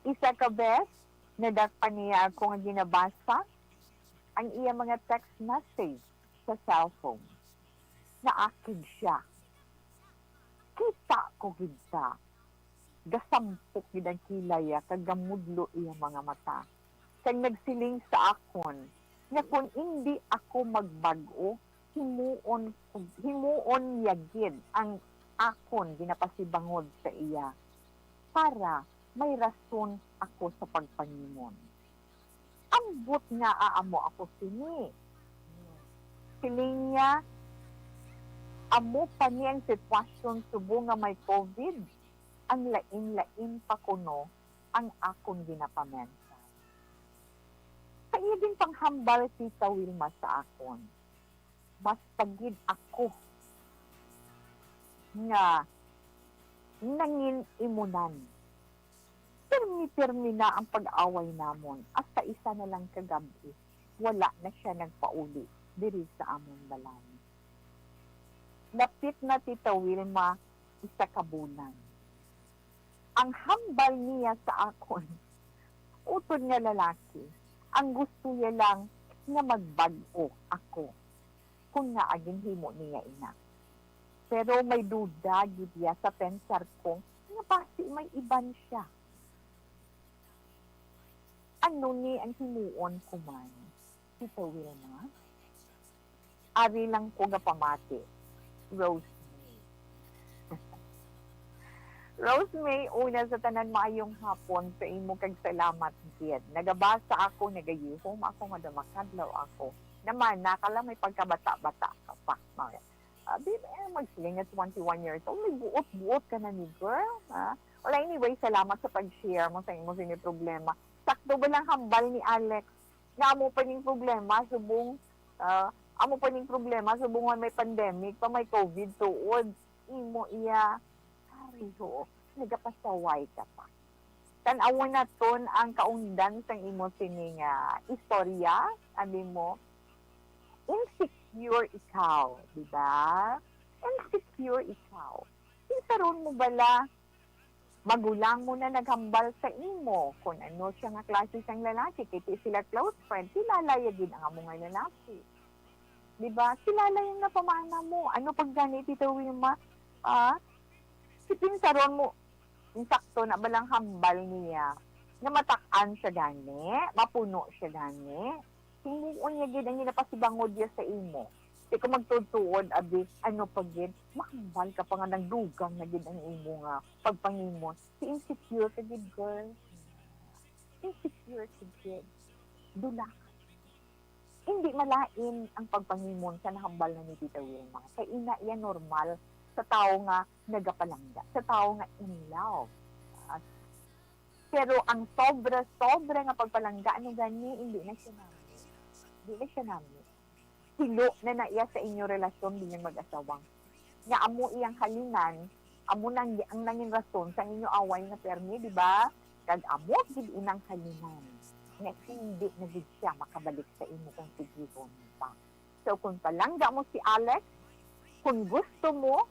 Isa ka bes, nadakpa niya ako nga ginabasa ang iya mga text message sa cellphone. Naakid siya. Kita ko gidta. Gasampok gid ang kilaya kagamudlo iya mga mata. Kag nagsiling sa akon nga kung hindi ako magbag-o, himuon yagid ang akon ginapasibangod sa iya para may rason ako sa pagpangimon. Ambot nga aamo ako sini. Siling niya, amo pa niya ang sitwasyon subo nga may COVID, ang lain-lain pa kuno ang akong ginapamensa. Kaya din panghambal, Tita Wilma, sa akon. Mas pagid ako nga nangin imunan. Pirmi-pirmi na ang pag-away namon at sa isa na lang kagabi, wala na siya nagpauli diri sa amon balay. Lapit na, Tita Wilma, isa ka bulan. Ang hambal niya sa akon, utod nga lalaki, ang gusto niya lang nga magbag-o ako kung nga aging himo niya ina. Pero may duda gid niya sa pensar ko nga basi may iban siya. Ano ni ang himuon ko man, Tita Wilma? Ari lang ko nga pamati, Rose May. Rose May, una sa tanan maayong hapon sa imo kag salamat gid. Nagabasa ako, nagayihom ako nga damakadlaw ako. Naman, nakala may pagkabata-bata ka pa. Magsiling at 21 years old, may buot-buot ka na ni girl, ha? Well, anyway, salamat sa pag-share mo sa imo sini problema. Sakto ba lang hambal ni Alex na amo pa ning problema subong may pandemic pa may COVID tuod imo iya ariho nagapasaway ka pa. Tan-awon na ton ang kaundan sang imo sini nga istorya, abi mo insecure ikaw, di ba? Insecure ikaw. Isaron mo bala magulang mo na naghambal sa imo kung ano siya nga klase sang lalaki, kiti sila close friend, kilala yagin ang amo nga lalaki. Diba? Kilala yung napamana mo. Ano pag gani, Tita Wilma? Sipinsaron mo, insakto na balang hambal niya, na matakan siya gani, mapuno siya gani, himuon niya gid ang ginapasibangod niya sa imo. Di ko magtutuod, abi, ano pag gid, makambal ka pa nga ng dugang na gid ang imo nga pagpangimon. Si insecure ka gid, girl. Insecure ka gid. Dula ka. Hindi malain ang pagpangimon sa nahambal na ni Tita Wilma. Kaya ina yan normal sa tao nga nagapalangga, sa tao nga in love. Pero ang sobra nga pagpalangga, ano gani, hindi na siya namin. Hindi na siya namin. Hilo na naiya sa inyo relasyon bilang mag-asawang. Nga amo iyang halinan, amo nang ang nanging rason sa inyo away na permi, di ba? Kag amo gid inang halinan. Nga hindi na gid siya makabalik sa inyo kung sigihon pa. So kung palangga mo si Alex, kung gusto mo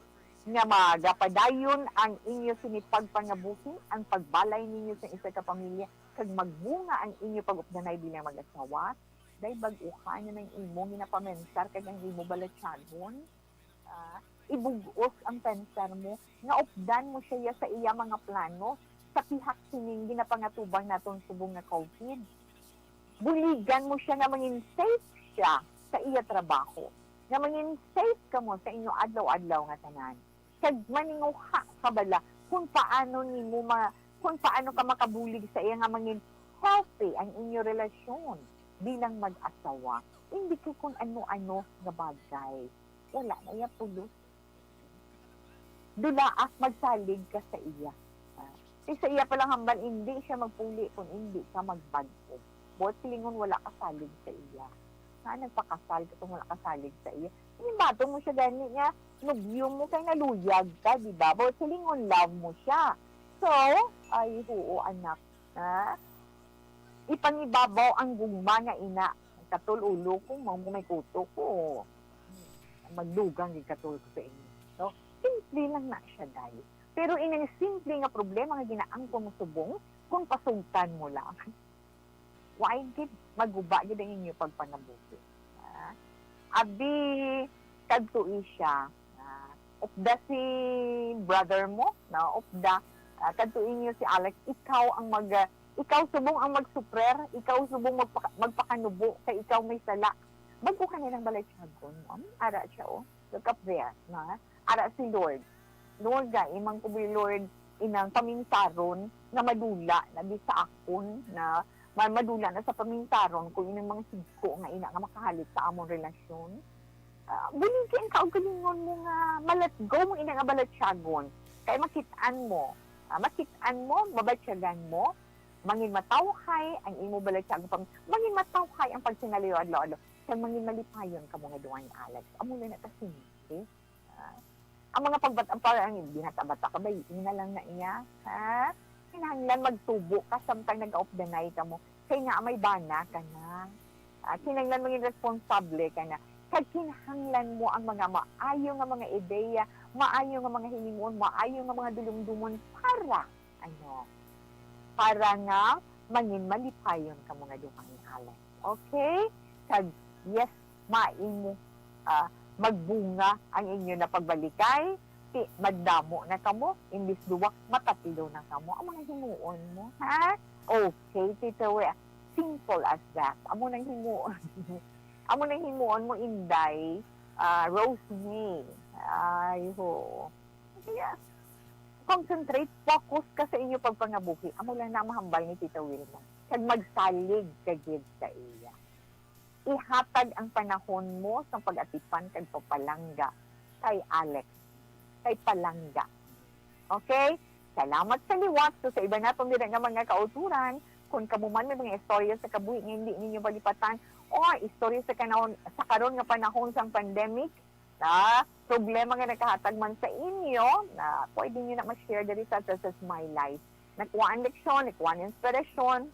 nga magapadayon ang inyo sinipagpangabuhi, ang pagbalay ninyo sa isa ka pamilya, kag magbunga ang inyo pag-updanay bilang mag-asawa, dahil baguhan nyo ng imo, ginapamensar kag ang imo balatsagon, ibugos ang pensar mo, nga updan mo siya sa iya mga plano, sa pihak sining ginapangatubang naton subong nga COVID. Buligan mo siya nga mangin safe siya sa iya trabaho, nga mangin safe ka mo sa inyo adlaw-adlaw nga tanan. Kag maninguha ka bala kung paano kung paano ka makabulig sa iya nga mangin healthy ang inyo relasyon bilang mag-asawa. Hindi ko kung ano-ano nga bagay. Wala na iya pulos. Dulaak magsalig ka sa iya. Sa iya palang hambal, hindi siya magpuli kung hindi ka magbago. Buot silingon wala kasalig sa iya. Nagpakasal ka kung wala kasalig sa iya. Inimbato mo siya gani nga, nubyo mo kay naluyag ka, di ba? Buot silingon love mo siya. So, ay oo anak, ipangibabaw ang gugma nga ina. Katululo ko, may kuto ko. Magdugang yung katulog sa inyo. So, simple lang na siya dahil. Pero inang simple nga problema nga ginaang ko mo subong, kung pasuntan mo lang, why gid maguba gid ang inyo pagpanabuhi. Abi, kadtoi siya. Upda si brother mo, upda, kadtoi niyo si Alex, ikaw subong ang magsuprer, ikaw subong magpakanubo, kay ikaw may sala. Bago ka nilang balay siyagon, ara siya, look up there, ara si Lord. Lord ga, imang kubi Lord, inang paminsaron, na madula, na di sa akon, na madula na sa paminsaron, kung inang mga sigko nga ina nga makahalit sa among relasyon. Buligin ka, o galingon mo nga, malat go mo ina nga balat siyagon. Kaya makitaan mo, babatsyagan mo, mangin matawhay ang imo balat siyagon, mangin matawhay ang pagsinaliyo adlaw-adlaw. Kaya mangin malipayon ka mga duwan ni Alex. Amo na natasimple. Ang mga pagbatang parang binata-bata ka ba, ina lang na iya, kinahanglan magtubo ka samtang nag-off the night ka mo. Kaya nga may bana ka na. Kinahanglan maging responsable ka na. Kaya kinahanglan mo ang mga maayo nga mga ideya, maayo nga mga hiningon, maayo nga mga dulong-dumon para nga mangin malipayon ka mga duhang ni Alex. Okay? Kag yes, maimo magbunga ang inyo na pagbalikay, magdamo na kamo, imbis duwa, matapilo na kamo. Amo nang himuon mo, ha? Okay, Tita We. Simple as that. Amo nang himuon. Amo nang himuon mo, Inday, Rosemary. Ay, ho. Yes. Concentrate, focus ka sa inyo pagpangabuhi. Amo lang na mahambal ni Tita Wilma. Kag magsalig ka gid sa iya. Ihatag ang panahon mo sa pag-atipan kag papalangga kay Alex, kay palangga. Okay? Salamat sa liwat. So, sa iba natong din nga mga kauturan, kung kamuman may mga istorya sa kabuhi nga hindi ninyo balipatan, o istorya sa karon nga panahon sa pandemic, na problema nga nakahatag man sa inyo, na pwede nyo na ma-share dali sa My Life. Nakuhaan leksyon, nakuhaan inspirasyon,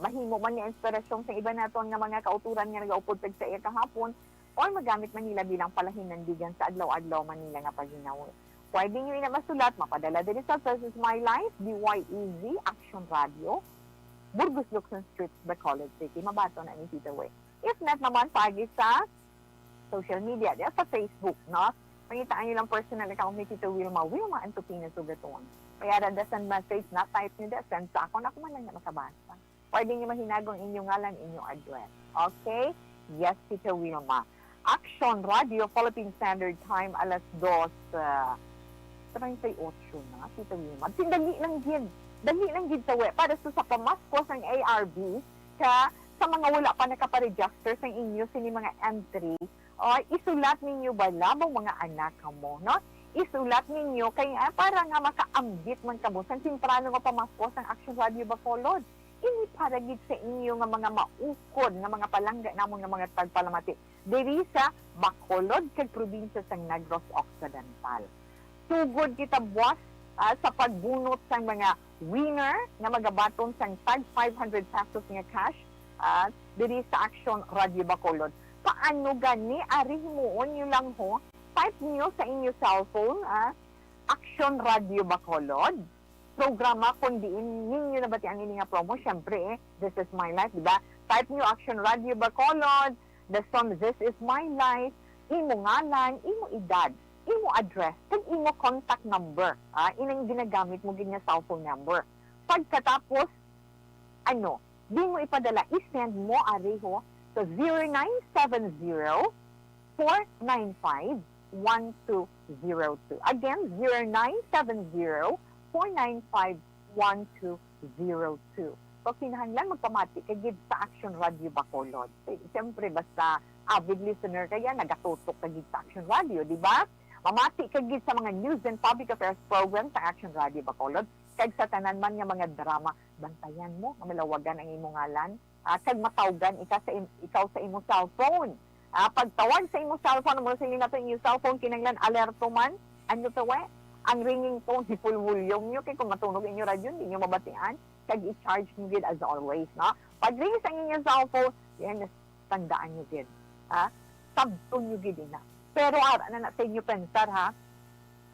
mahimo man yung inspirasyon sa iba naton nga mga kauturan nga nagaupod sa iya kahapon, o magamit man nila bilang palahinandigan sa adlaw-adlaw man nila nga paghinaw. Pwede nyo ina masulat, mapadala din sa My Life, DYEZ, Action Radio, Burgos Lukson Street, Bacolod City. Mabato na ni Tita We. If not naman, pagi sa social media, diya sa Facebook, no? Pangitaan nyo lang personal account ni Tita Wilma Antupina Sugaton. Kaya radasan message na type nyo da, send sa ako man lang na makabasa. Pwede nyo mahinagong inyong ngalan, inyong address. Okay? Yes, Tita Wilma. Action Radio, Philippine Standard Time, alas 2:38 na, Tita Wilma. Dali lang gid sa web. Para sa pamaskos ng ARB, sa mga wala pa nakaparegister sa inyo, sini mga entry, isulat ninyo ba labang mga anak mo, no? Isulat ninyo kaya para nga makaambit man kamo sa simprano nga pamaskos ng Action Radio Bacolod. Ini para gid sa inyo nga mga maukod nga mga palangga namon nga mga tagpalamati diri sa Bacolod kag probinsya sa Negros Occidental. Sugod kita buwas sa pagbunot sa mga winner nga magabaton sa tag 500 pesos nga cash diri sa Action Radio Bacolod. Paano gani ari himuon nyo lang ho type niyo sa inyo cellphone, Action Radio Bacolod. Programa kung diin ninyo na batian ini nga promo, syempre This is My Life, diba? Type niyo Action Radio Bacolod, the song This is My Life, imo ngalan, imo edad, imo address, kag imo contact number. Inang ginagamit mo ginya cellphone number. Pagkatapos, di mo ipadala, isend mo ariho sa 0970-495-1202. Again, 0970-495-1202. So, kinahanglan magpamati kagid sa Action Radio Bacolod. Siyempre, basta avid listener kaya, nagatutok kagid sa Action Radio, di ba? Mamati kagid sa mga news and public affairs program sa Action Radio Bacolod. Kag sa tanan man nga mga drama, bantayan mo, malawagan ang imong ngalan. Kag matawgan ikaw sa imong cellphone. Pagtawag sa imong cellphone, mo sa inyo nato imong cellphone, kinanglan alerto man, ano to ang ringing tone, si full volume nyo, kay kung matunog inyo radyo, hindi nyo mabatian, kag i-charge nyo gid as always, no? Pag ring sa inyong cellphone, yan, tandaan nyo gid. Sabto nyo gid na. Pero ara na sa inyo pensar,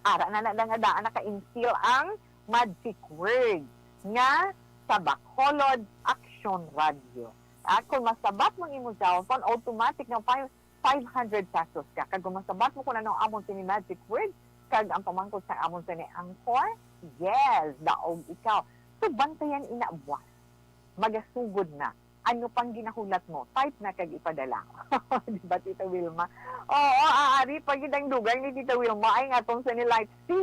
ara na naka-instill ang magic word nga sa Bacolod Action Radio. Kung masabat mo imong cellphone, automatic na 500 pesos ka. Kag kung masabat mo kung ano amon sa ni magic word, kag ang pamangkot sa amon sa ni Angkor, yes, daog ikaw. So, bantayan inabuas. Magasugod na. Ano pang ginahulat mo? Type na kag ipadala. Diba, Tita Wilma? Oo, aari pag itang dugang ni Tita Wilma ay nga tong sa ni Life C,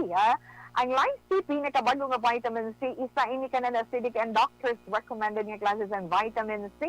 Ang Life C, pinakabago nga vitamin C, isa ini ka na acidic and doctors recommended nga classes ng vitamin C,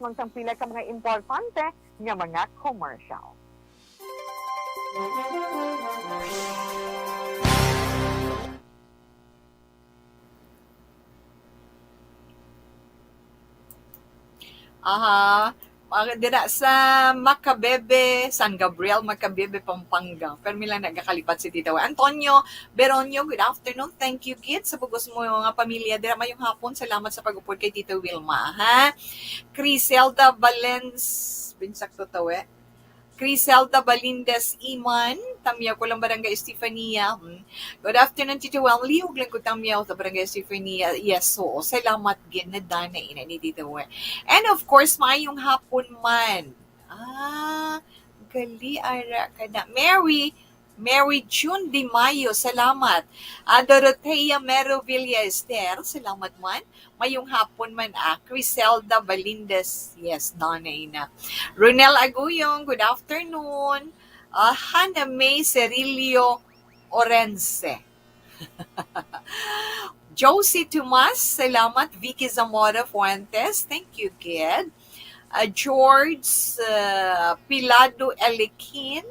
man sang pila ka mga importante nga mga commercial. Dira sa Macabebe, San Gabriel, Macabebe, Pampanga. Pero milang nagkakalipat si Tita Antonio Beronio, good afternoon. Thank you, Kit, sa pagos mo yung pamilya. Dira mayong hapon. Salamat sa pag-upod kay Tita Wilma, Criselda Valens, binsakto tawe. Criselda Balindes Iman, tamiyaw ko lang Barangay Estefania. Good afternoon, Tito Well. Liog lang ko tamiyaw sa Barangay Estefania. Yes, so, salamat gin na dana ina ni Tito Well. And of course, mayong hapon man. Gali ara ka na. Mary June Di Mayo, salamat. Dorothea Merovilla Esther, salamat man. Mayong hapon man Criselda Balindes, yes, dana ina. Ronel Aguyong, good afternoon. Hannah May Cerilio Orense. Josie Tomas, salamat. Vicky Zamora Fuentes, thank you, kid. George Pilado Elikin,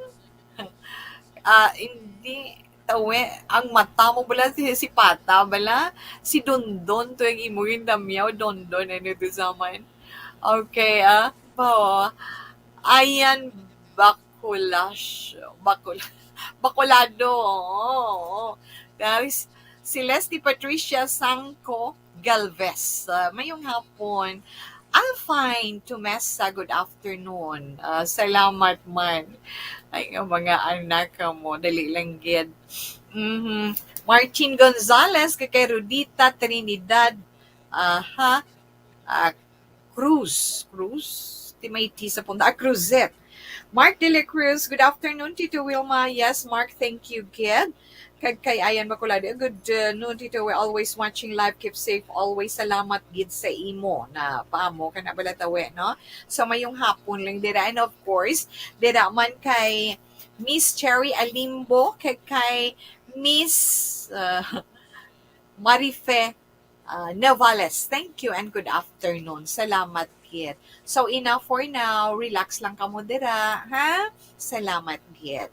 hindi tawe ang mata mo bala si Pata bala si Dondon to yung imuin damyaw Dondon ano to zaman. Okay, Ayan Bacolado. Guys, Celeste Patricia Sangco Galvez. Mayong hapon. I'm fine to Mesa. Good afternoon. Salamat man. Ay, mga anak mo. Dali lang gid. Martin Gonzalez, kay Rudita Trinidad Aha. Cruz. Di may T sa punta. Cruzet. Mark De La Cruz, good afternoon, Tito Wilma. Yes, Mark, thank you, kid. Kay Ayan Bacolado, good noon, Tito. We're always watching live. Keep safe. Always salamat, gid sa imo na paamo ka na balatawe, no? So, mayong hapon lang dira. And of course, dira man kay Miss Cherry Alimbo, kay Miss Marife Navales. Thank you and good afternoon. Salamat, kid. So, enough for now. Relax lang ka mo dira, ha? Salamat, kid.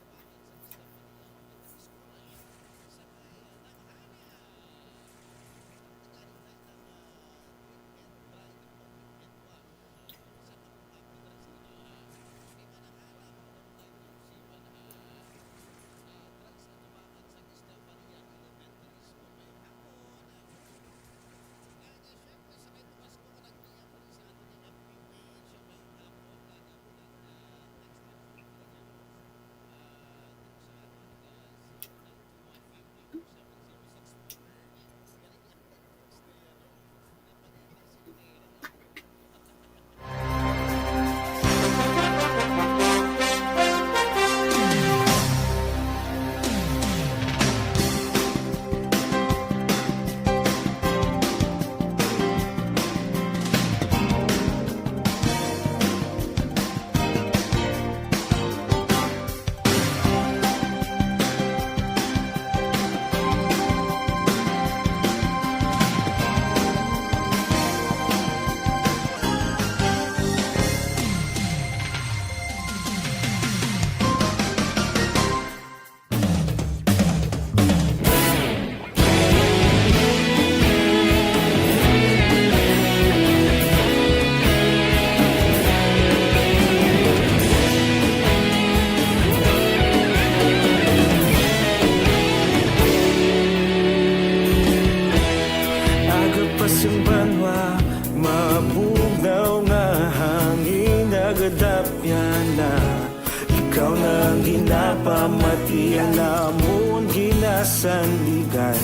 Ikaw na ang ginapamatian, namon ginasandigan.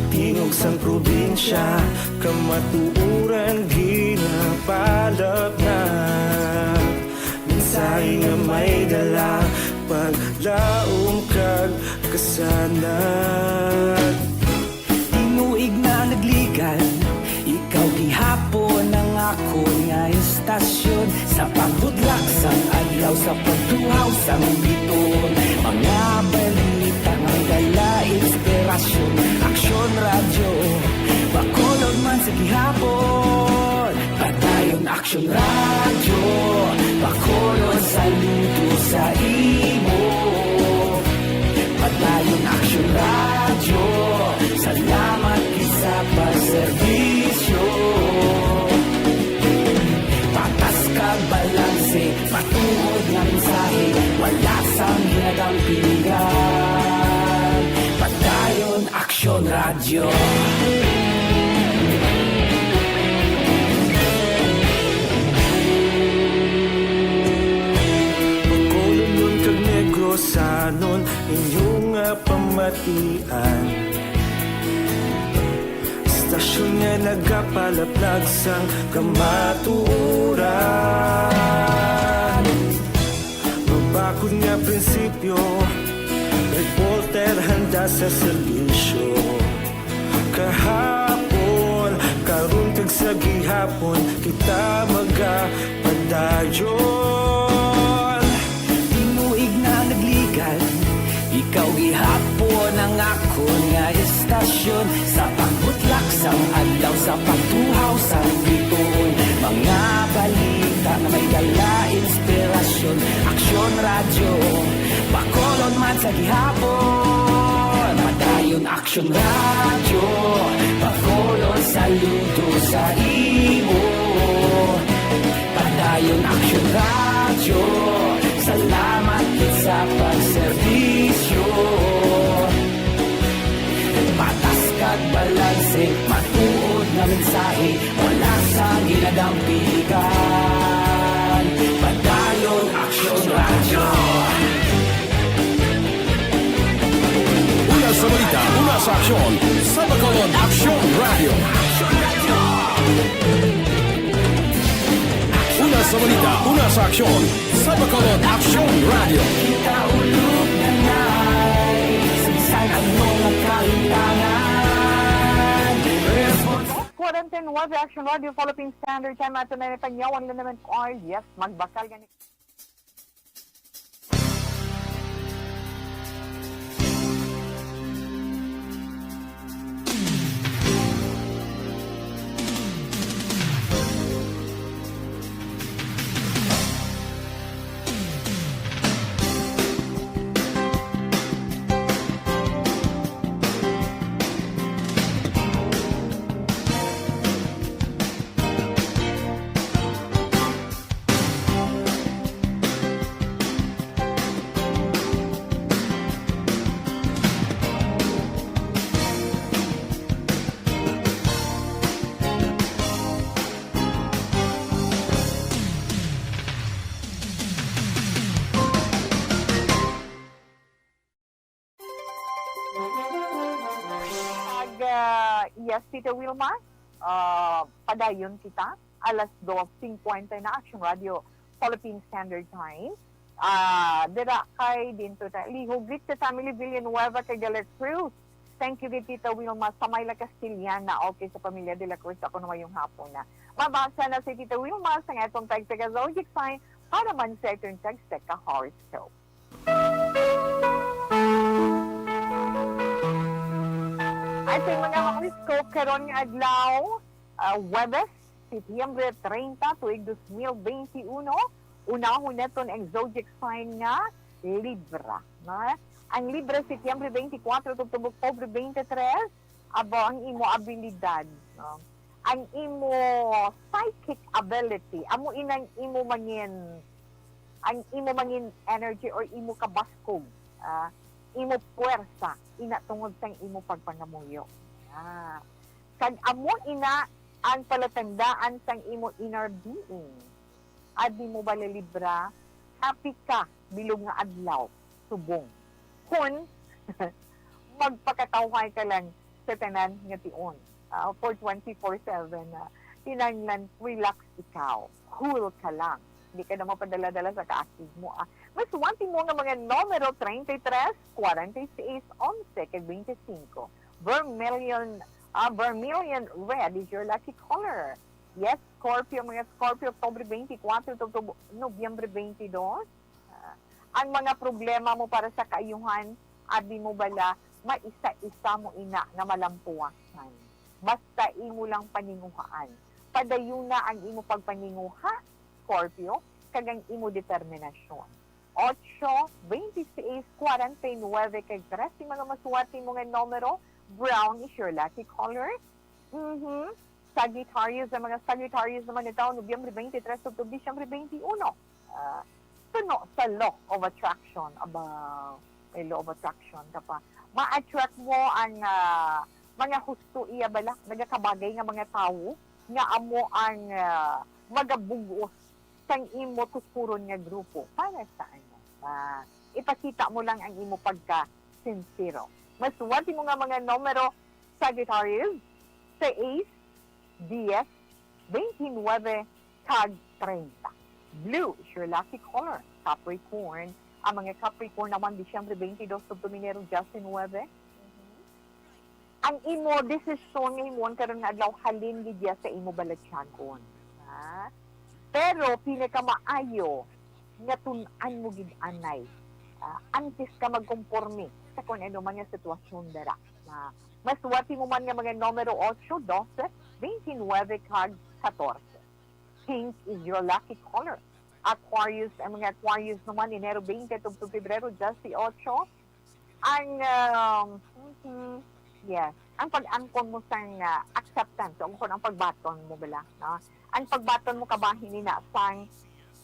Tingog sang probinsya, kamatuuran ginapalap na. Mensahe nga may dala, paglaom kag kasanag. Tinuig na nagligan, ikaw gihapon ang ako nga istasyon. Sa pagbudlak sang adlaw, sa pagtuhaw sang biton, mga balita nga dala inspirasyon. Aksyon radyo, bakolod man sa gihapon. Patayon aksyon radyo, bakolod saludo sa imo. Patayon aksyon radyo, salamat sa pagserbisyo. Patas kag balanse, patuod nga mensahe, wala sang hinagang piligan. Patayon aksyon radyo. Pagkolon nun kag Negrosanon, inyong nga pamatian. Stasyon nga nagapalaplag sang kamatuuran. Mabakod nga prinsipyo, reporter handa sa serbisyo. Kahapon, karon kag sa gihapon, kita magapadayon. Tinuig na nagligan, ikaw gihapon ang ako nga istasyon. Sa pagbutlak sang adlaw, sa pagtuhaw sang biton, mga balita na may dala inspirasyon. Aksyon radyo, bakolon man sa gihapon. Padayon aksyon radyo, bakolon saludo sa imo. Padayon aksyon radyo, salamat sa pagserbisyo. Patas kag balanse, matuod na mensahe, wala sa ginadang piligan. Padayon aksyon radyo. Una sa balita, una sa aksyon sa Bacolod Action Radio. Una sa balita, una sa aksyon sa Bacolod Action Radio. Kaulog na na'y Sinsan ang mga kahintangan 49 Action Radio, Philippine Standard Time at na Netanyahu lang naman ko, yes, magbakal ganit. Yes, Tita Wilma, padayon kita, alas 2:50 na Action Radio, Philippine Standard Time. Dira kay dinto ta liho greet sa family Villanueva kay Galet Cruz. Thank you Tita Wilma sa Mayla Castillana, okay sa pamilya de la Cruz ako naman yung hapon na. Mabasa na si Tita Wilma sa etong tag sa zodiac sign para man sa etong tag sa horoscope. Ating mga horoscope karon nga adlaw, Webes, Setyembre 30, tuig 2021. Unahon naton ang zodiac sign nga Libra. Na? Ang Libra, Setyembre 24 tubtub Oktubre 23, abo ang imo abilidad. No? Ang imo psychic ability, amo inang imo mangin, ang imo mangin energy or imo kabaskog. Imo puwersa ina tungod sang imo pagpangamuyo. Kag amo ina ang palatandaan sang imo inner being. Adi mo bala Libra, happy ka bilog nga adlaw, subong. Kun magpakatawhay ka lang sa tanan nga tion. For 24/7 tinanglan relax ikaw. Cool ka lang. Hindi ka na mapadala-dala sa kaakig mo. Mas wanti mo nga mga numero 33, 46, 11, 25. Vermilion red is your lucky color. Yes, Scorpio, mga Scorpio, Oktubre 24 to Nobyembre 22. Ang mga problema mo para sa kaayuhan, abi mo bala, maisa-isa mo ina na malampuasan. Basta imo lang paninguhaan. Padayon na ang imo pagpaninguha, Scorpio, kagang imo determinasyon. 8, 26, 49, kay 3 mga masuwati mo nga numero, brown is your lucky color. Sagittarius, ang mga Sagittarius naman ito, Nobyembre 23 to Disyembre 21. Tuno sa law of attraction, may law of attraction ka pa. Ma-attract mo ang mga husto iya bala, nagakabagay nga mga tao, nga amo ang magabugos sang imo tukuron nga grupo. Para saan? Ipakita mo lang ang imo pagka-sincero. Mas wati mo nga mga numero, Sagittarius, 6, 10, 29, tag 30. Blue is your lucky color. Capricorn. Ang mga Capricorn naman, Disyembre 22, Subdominero, Justin 9. Ang imo desisyon nga imo karon nga adlaw halin gid sa imo balatsyagon. Pero pinakamaayo nga tun-an mo gid anay. Antes ka magkomporme sa kung ano man nga sitwasyon dara. Mas wati mo man nga mga numero 8, 12, 29, kag 14. Pink is your lucky color. Aquarius, ang mga Aquarius naman, Enero 20 to Pebrero, just 8. Ang yes, ang pag-angkon mo sa acceptance, o kung ang pagbaton mo bala, no? Ang pagbaton mo kabahin ni na sang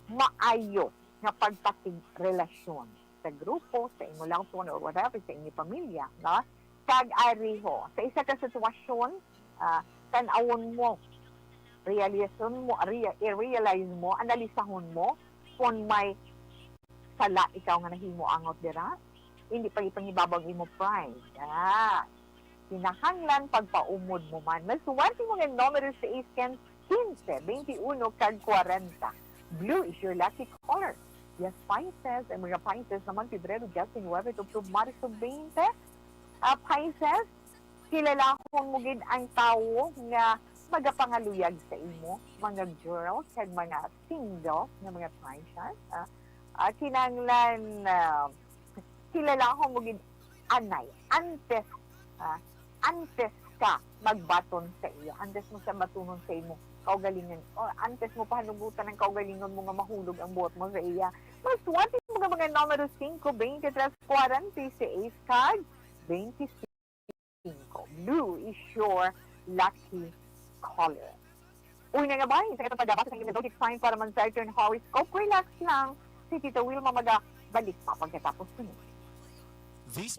maayo nga pagpasig relasyon sa grupo, sa imo lang or whatever, sa inyo pamilya, no? Kag-ariho, sa isa ka sitwasyon, tanawon mo, realize mo, analisahon mo, kung may sala ikaw nga nahimo angot dira, hindi pa ipangibabaw imo pride. kinahanglan pagpaumod mo man. Masuwati mo nga numero sa isken 15, 21, kag 40. Blue is your lucky color. Yes, Pisces. Ang mga Pisces naman, Pebrero, Justin, Webet, October, Marso, 20. Pisces, kilalahon mo gid ang tao nga magapangaluyag sa imo, mga girls, kag mga single nga mga Pisces. Kinanglan, kilalahon mo gid anay, antes ka magbaton sa iyo, antes mo siya matunon sa imo, kaugalingan, o antes mo pahanugutan ng kaugalingon mo nga mahulog ang buot mo sa iya. Maswati mo nga mga numero 5, 23, 40, si Ace card, 25. Blue is your lucky color. Uy na nga ba, sa katong pagbabasa sa inyong zodiac sign para man sa turn horoscope, relax lang. Si Tita Wilma balik pa pagkatapos sunod. This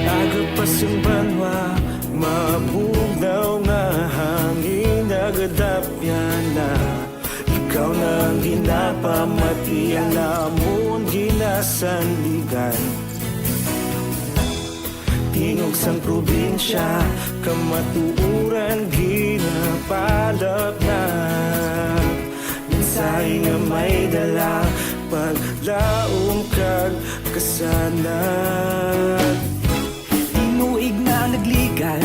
Agapasang banwa, mabugnaw nga hangin nagadapyan na. Ikaw na ang ginapamatian namon ginasandigan. Tingog sang probinsya, kamatuuran ginapalap na. Mensahe nga may dala, paglaom kag kasanat. Tinuig na nagligan,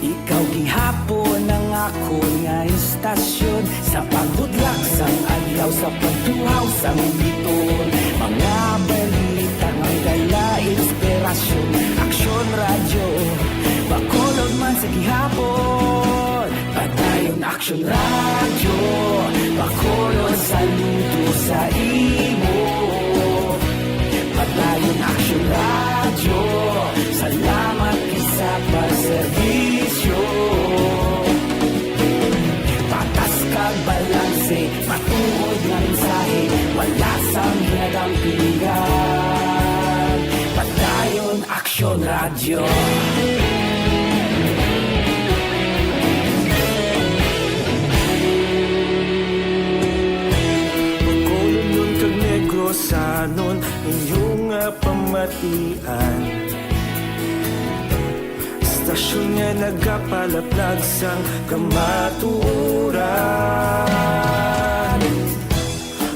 ikaw gihapon ang ako nga istasyon. Sa paghudlak sang adlaw, sa pagtuhaw sang biton. Mga balita ang dala, inspirasyon. Aksyon radyo, bakolod man sa gihapon. Patayon aksyon radyo, bakolod saludo sa imo. Patayon aksyon radyo, salamat isa pa servisyo. Patas kag balanse, matuod nga mensahe, wala sang hinadampingan. Patayon aksyon radyo. Bakolod nun kag Negrosanon, inyong nga pamatian. Istasyon nga nagapalaplag sang kamatuuran.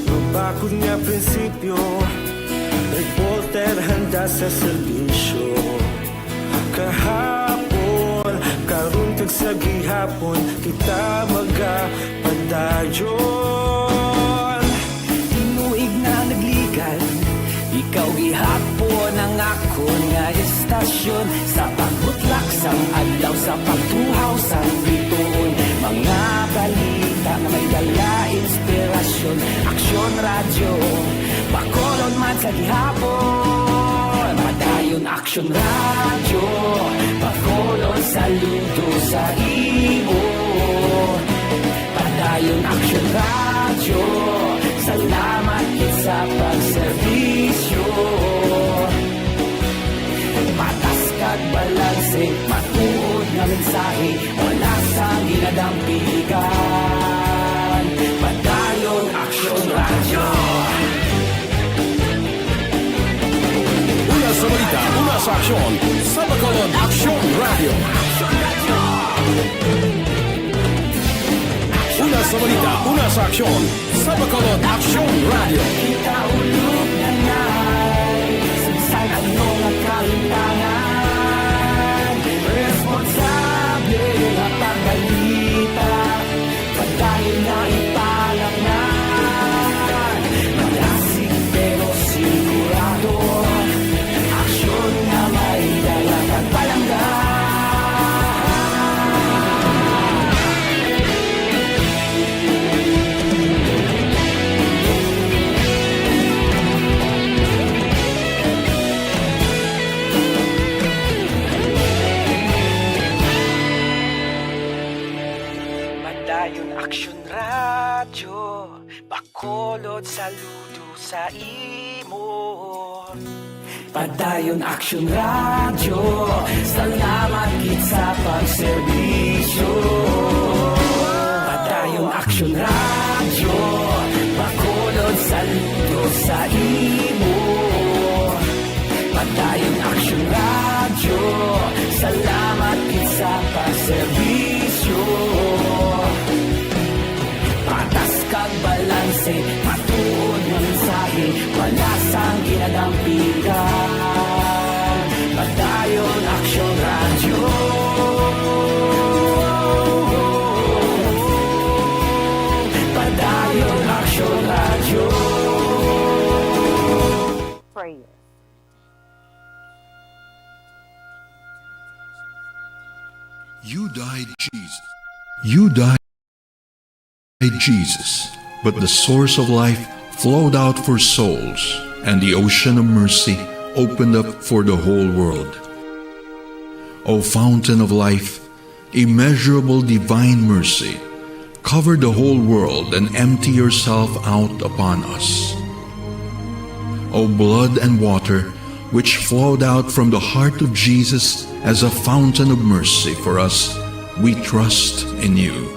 Mabakod nga prinsipyo, reporter handa sa serbisyo. Kahapon, karon kag sa gihapon, kita magapadayon. hapon ang akon nga istasyon sa pagbutlak sang adlaw sa pagtuhaw sa bituon. Mga balita na may dala inspirasyon, aksyon radyo, bakolon man sa gihapon. Padayon aksyon radyo, bakolon saludo sa imo. Padayon aksyon radyo, salamat sa pagserbisyo. Patas kag balanse, matuod na mensahe, wala sa ginadampigan. Padayon aksyon radyo. Una sa balita, una sa aksyon, sa Bacolod Aksyon Radio. Una sa balita, una sa aksyon, sa Bacolod Aksyon Radio. Kita ulog na na'y sagsay ang mga kalintangan. Responsable at pagbalita, padayon na ipalangnan. Malasig pero sigurado, aksyon na may dalang at palanggan. Padayon aksyon radyo, bakolod saludo sa imo. Padayon aksyon radyo, salamat gid sa pagserbisyo. Padayon aksyon radyo, bakolod saludo sa imo. Padayon aksyon radyo, salamat gid sa pagserbisyo. Patas kag balanse, matuod na mensahe, wala sang ginadampigan. Padayon aksyon radyo. Padayon aksyon radyo. Prayer. You died, Jesus. You died, Jesus, but the source of life flowed out for souls, and the ocean of mercy opened up for the whole world. O fountain of life, immeasurable divine mercy, cover the whole world and empty yourself out upon us. O blood and water, which flowed out from the heart of Jesus as a fountain of mercy for us, we trust in you.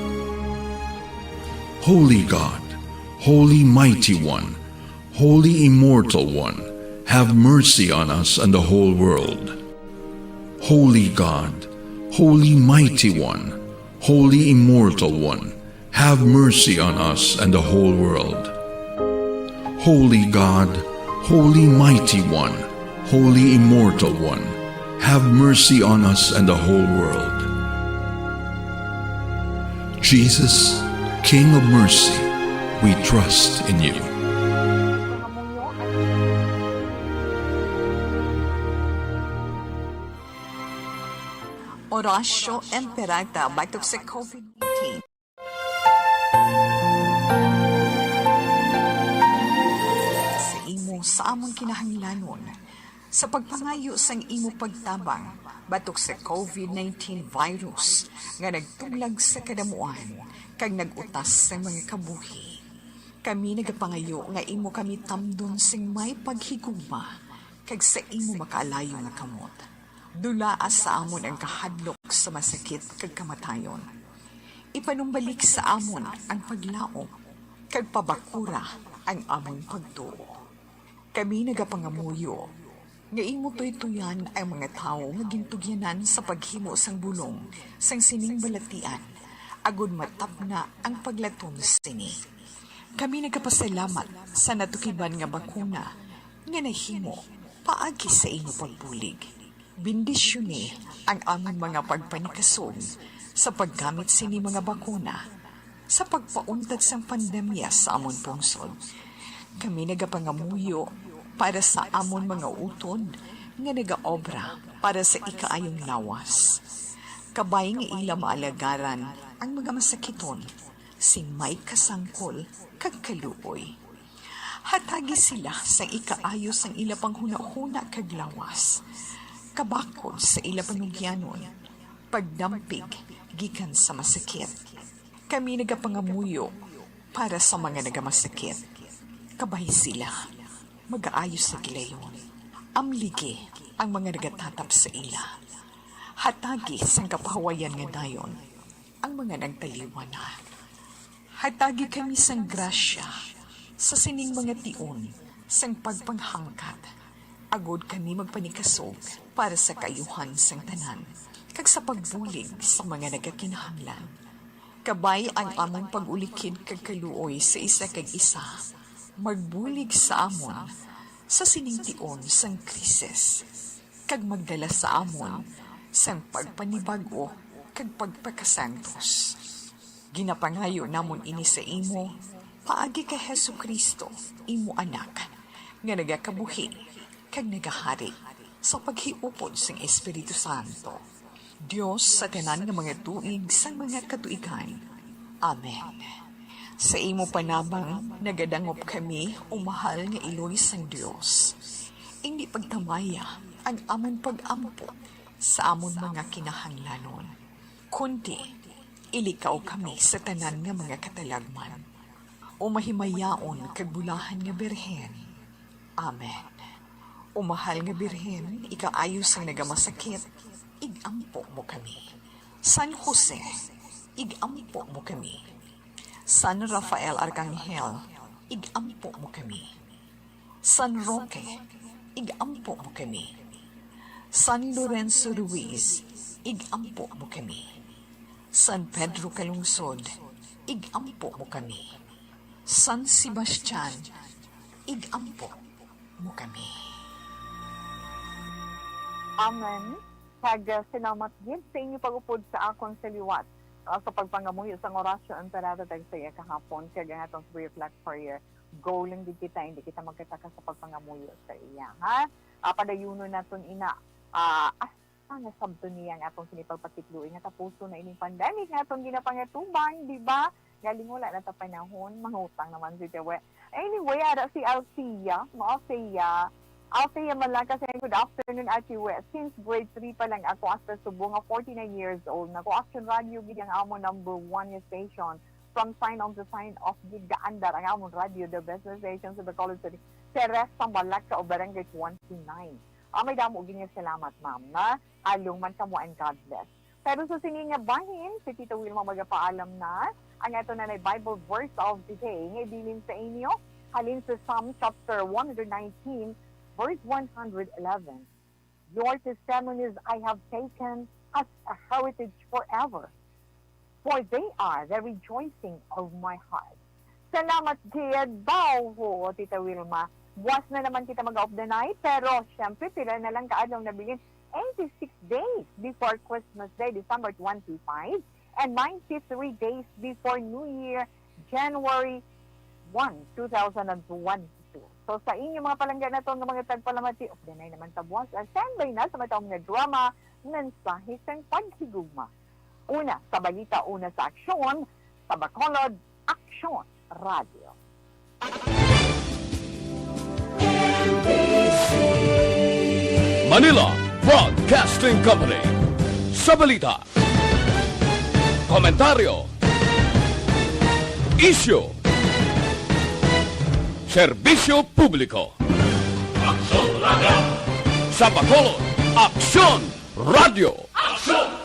Holy God, Holy Mighty One, Holy Immortal One, have mercy on us and the whole world. Holy God, Holy Mighty One, Holy Immortal One, have mercy on us and the whole world. Holy God, Holy Mighty One, Holy Immortal One, have mercy on us and the whole world. Jesus, King of mercy, we trust in you. Orasyo Emperata batok sa COVID-19. Sa imo sa among kinahanglanon, sa pagpangayo sang imo pagtabang batok sa COVID-19 virus nga nagtuglag sa kadamuan kag nagutas sa mga kabuhi. Kami nagapangayo nga imo kami tamdon sing may paghigugma kag sa imo makaalayo nga kamot. Dulaas sa amon ang kahadlok sa masakit kag kamatayon. Ipanumbalik sa amon ang paglaom kag pabakura ang amon pagtuo. Kami nagapangamuyo nga imo tuytuyan ang mga tao nga gintugyanan sa paghimo sang bulong sang sining balatian agud matapna ang paglatom sini. Kami nagapasalamat sa natukiban nga bakuna nga nahimo paagi sa imo pagbulig. Bendisyone ang among mga pagpanikasog sa paggamit sini mga bakuna sa pagpauntad sang pandemya sa amon pungsod. Kami nagapangamuyo para sa amon mga utod nga nagaobra para sa ikaayong lawas. Kabay nga ila maalagaran ang mga masakiton, sing may kasangkol kag kaluoy. Hatagi sila sa ikaayos ang ila panghuna-huna kag lawas. Kabakod sa ila panugyanon, pagdampig gikan sa masakit. Kami nagapangamuyo para sa mga nagamasakit. Kabay sila, mag-aayos sa gilayon. Amligi ang mga nagatatap sa ila. Hatagi sang kapahawayan nga dayon ang mga nagtaliwa na. Hatagi kami sang grasya sa sining mga tion sang pagpanghangkat. Agod kami magpanikasog para sa kayuhan sang tanan kag sa pagbulig sa mga nagakinahanglan. Kabay ang amon pag-ulikid kag kaluoy sa isa kag isa. Magbulig sa amon sa sining tion sang krisis. Kag magdala sa amon sang pagpanibago kag pagpakasantos. Ginapangayo namon ini sa imo, paagi kay Hesu Kristo, imo anak, nga nagakabuhi kag nagahari sa paghiupod sang Espiritu Santo. Dios sa tanan nga mga tuig sang mga katuigan. Amen. Sa imo panabang nagadangop kami umahal nga iloy sang Dios. Hindi pagtamaya ang amon pag-ampo sa amon mga kinahanglanon. Kundi ilikaw kami sa tanan nga mga katalagman. O mahimayaon kag bulahan nga birhen. Amen. O mahal nga birhen, ikaayos ang nagamasakit, igampo mo kami. San Jose, igampo mo kami. San Rafael Arcangel, igampo mo kami. San Roque, igampo mo kami. San Lorenzo Ruiz, igampo mo kami. San Pedro Calungsod, igampo mo kami. San Sebastian, igampo mo kami. Amen. Kag salamat gid sa inyo pag-upod sa akong saliwat sa pagpangamuyo sa orasyon ang taratag sa iya kahapon kag ang atong 3 o'clock prayer. Go lang din kita, hindi kita magkataka sa pagpangamuyo sa iya. Ha? Padayuno naton ina. Nga sabto niya nga atong sinipagpatikluin nga tapuso na ining pandemic nga atong ginapangatubang, di ba? Galing wala na ta panahon, mangutang naman si Tewe. Anyway, ada si Althea, Althea Malaca, saying good afternoon at you. Since grade 3 pa lang ako after subong nga 49 years old. Nako-action radio gid ang amo number 1 station. From sign on to sign off gid gaandar ang amon radio, the best station sa Bacolod City. Teresa Malaca o Barangay 29. May damo ganyan salamat, ma'am, na along man kamo and God bless. Pero sa sining nga bahin, si Tita Wilma magapaalam na, ang ito na Bible verse of the day, nga bilin sa inyo, halin sa Psalm chapter 119, verse 111. Your testimonies I have taken as a heritage forever, for they are the rejoicing of my heart. Salamat, Jed Bao, Tita Wilma. Buwas na naman kita mag-off the night, pero syempre pila na lang kaadlong nabilin 86 days before Christmas Day, December 25, and 93 days before New Year, January 1, 2022. So sa inyo mga palangga na ito ng mga tagpalamati, off the night naman tabuas, at standby na sa matawang nga drama, mensahe sa paghigugma. Una sa balita, una sa aksyon, sa Bacolod Aksyon Radio. Manila Broadcasting Company. Sa balita, komentaryo, issue, serbisyo publiko. Aksyon Radio! Sa Bacolod, Aksyon Radio! Aksyon!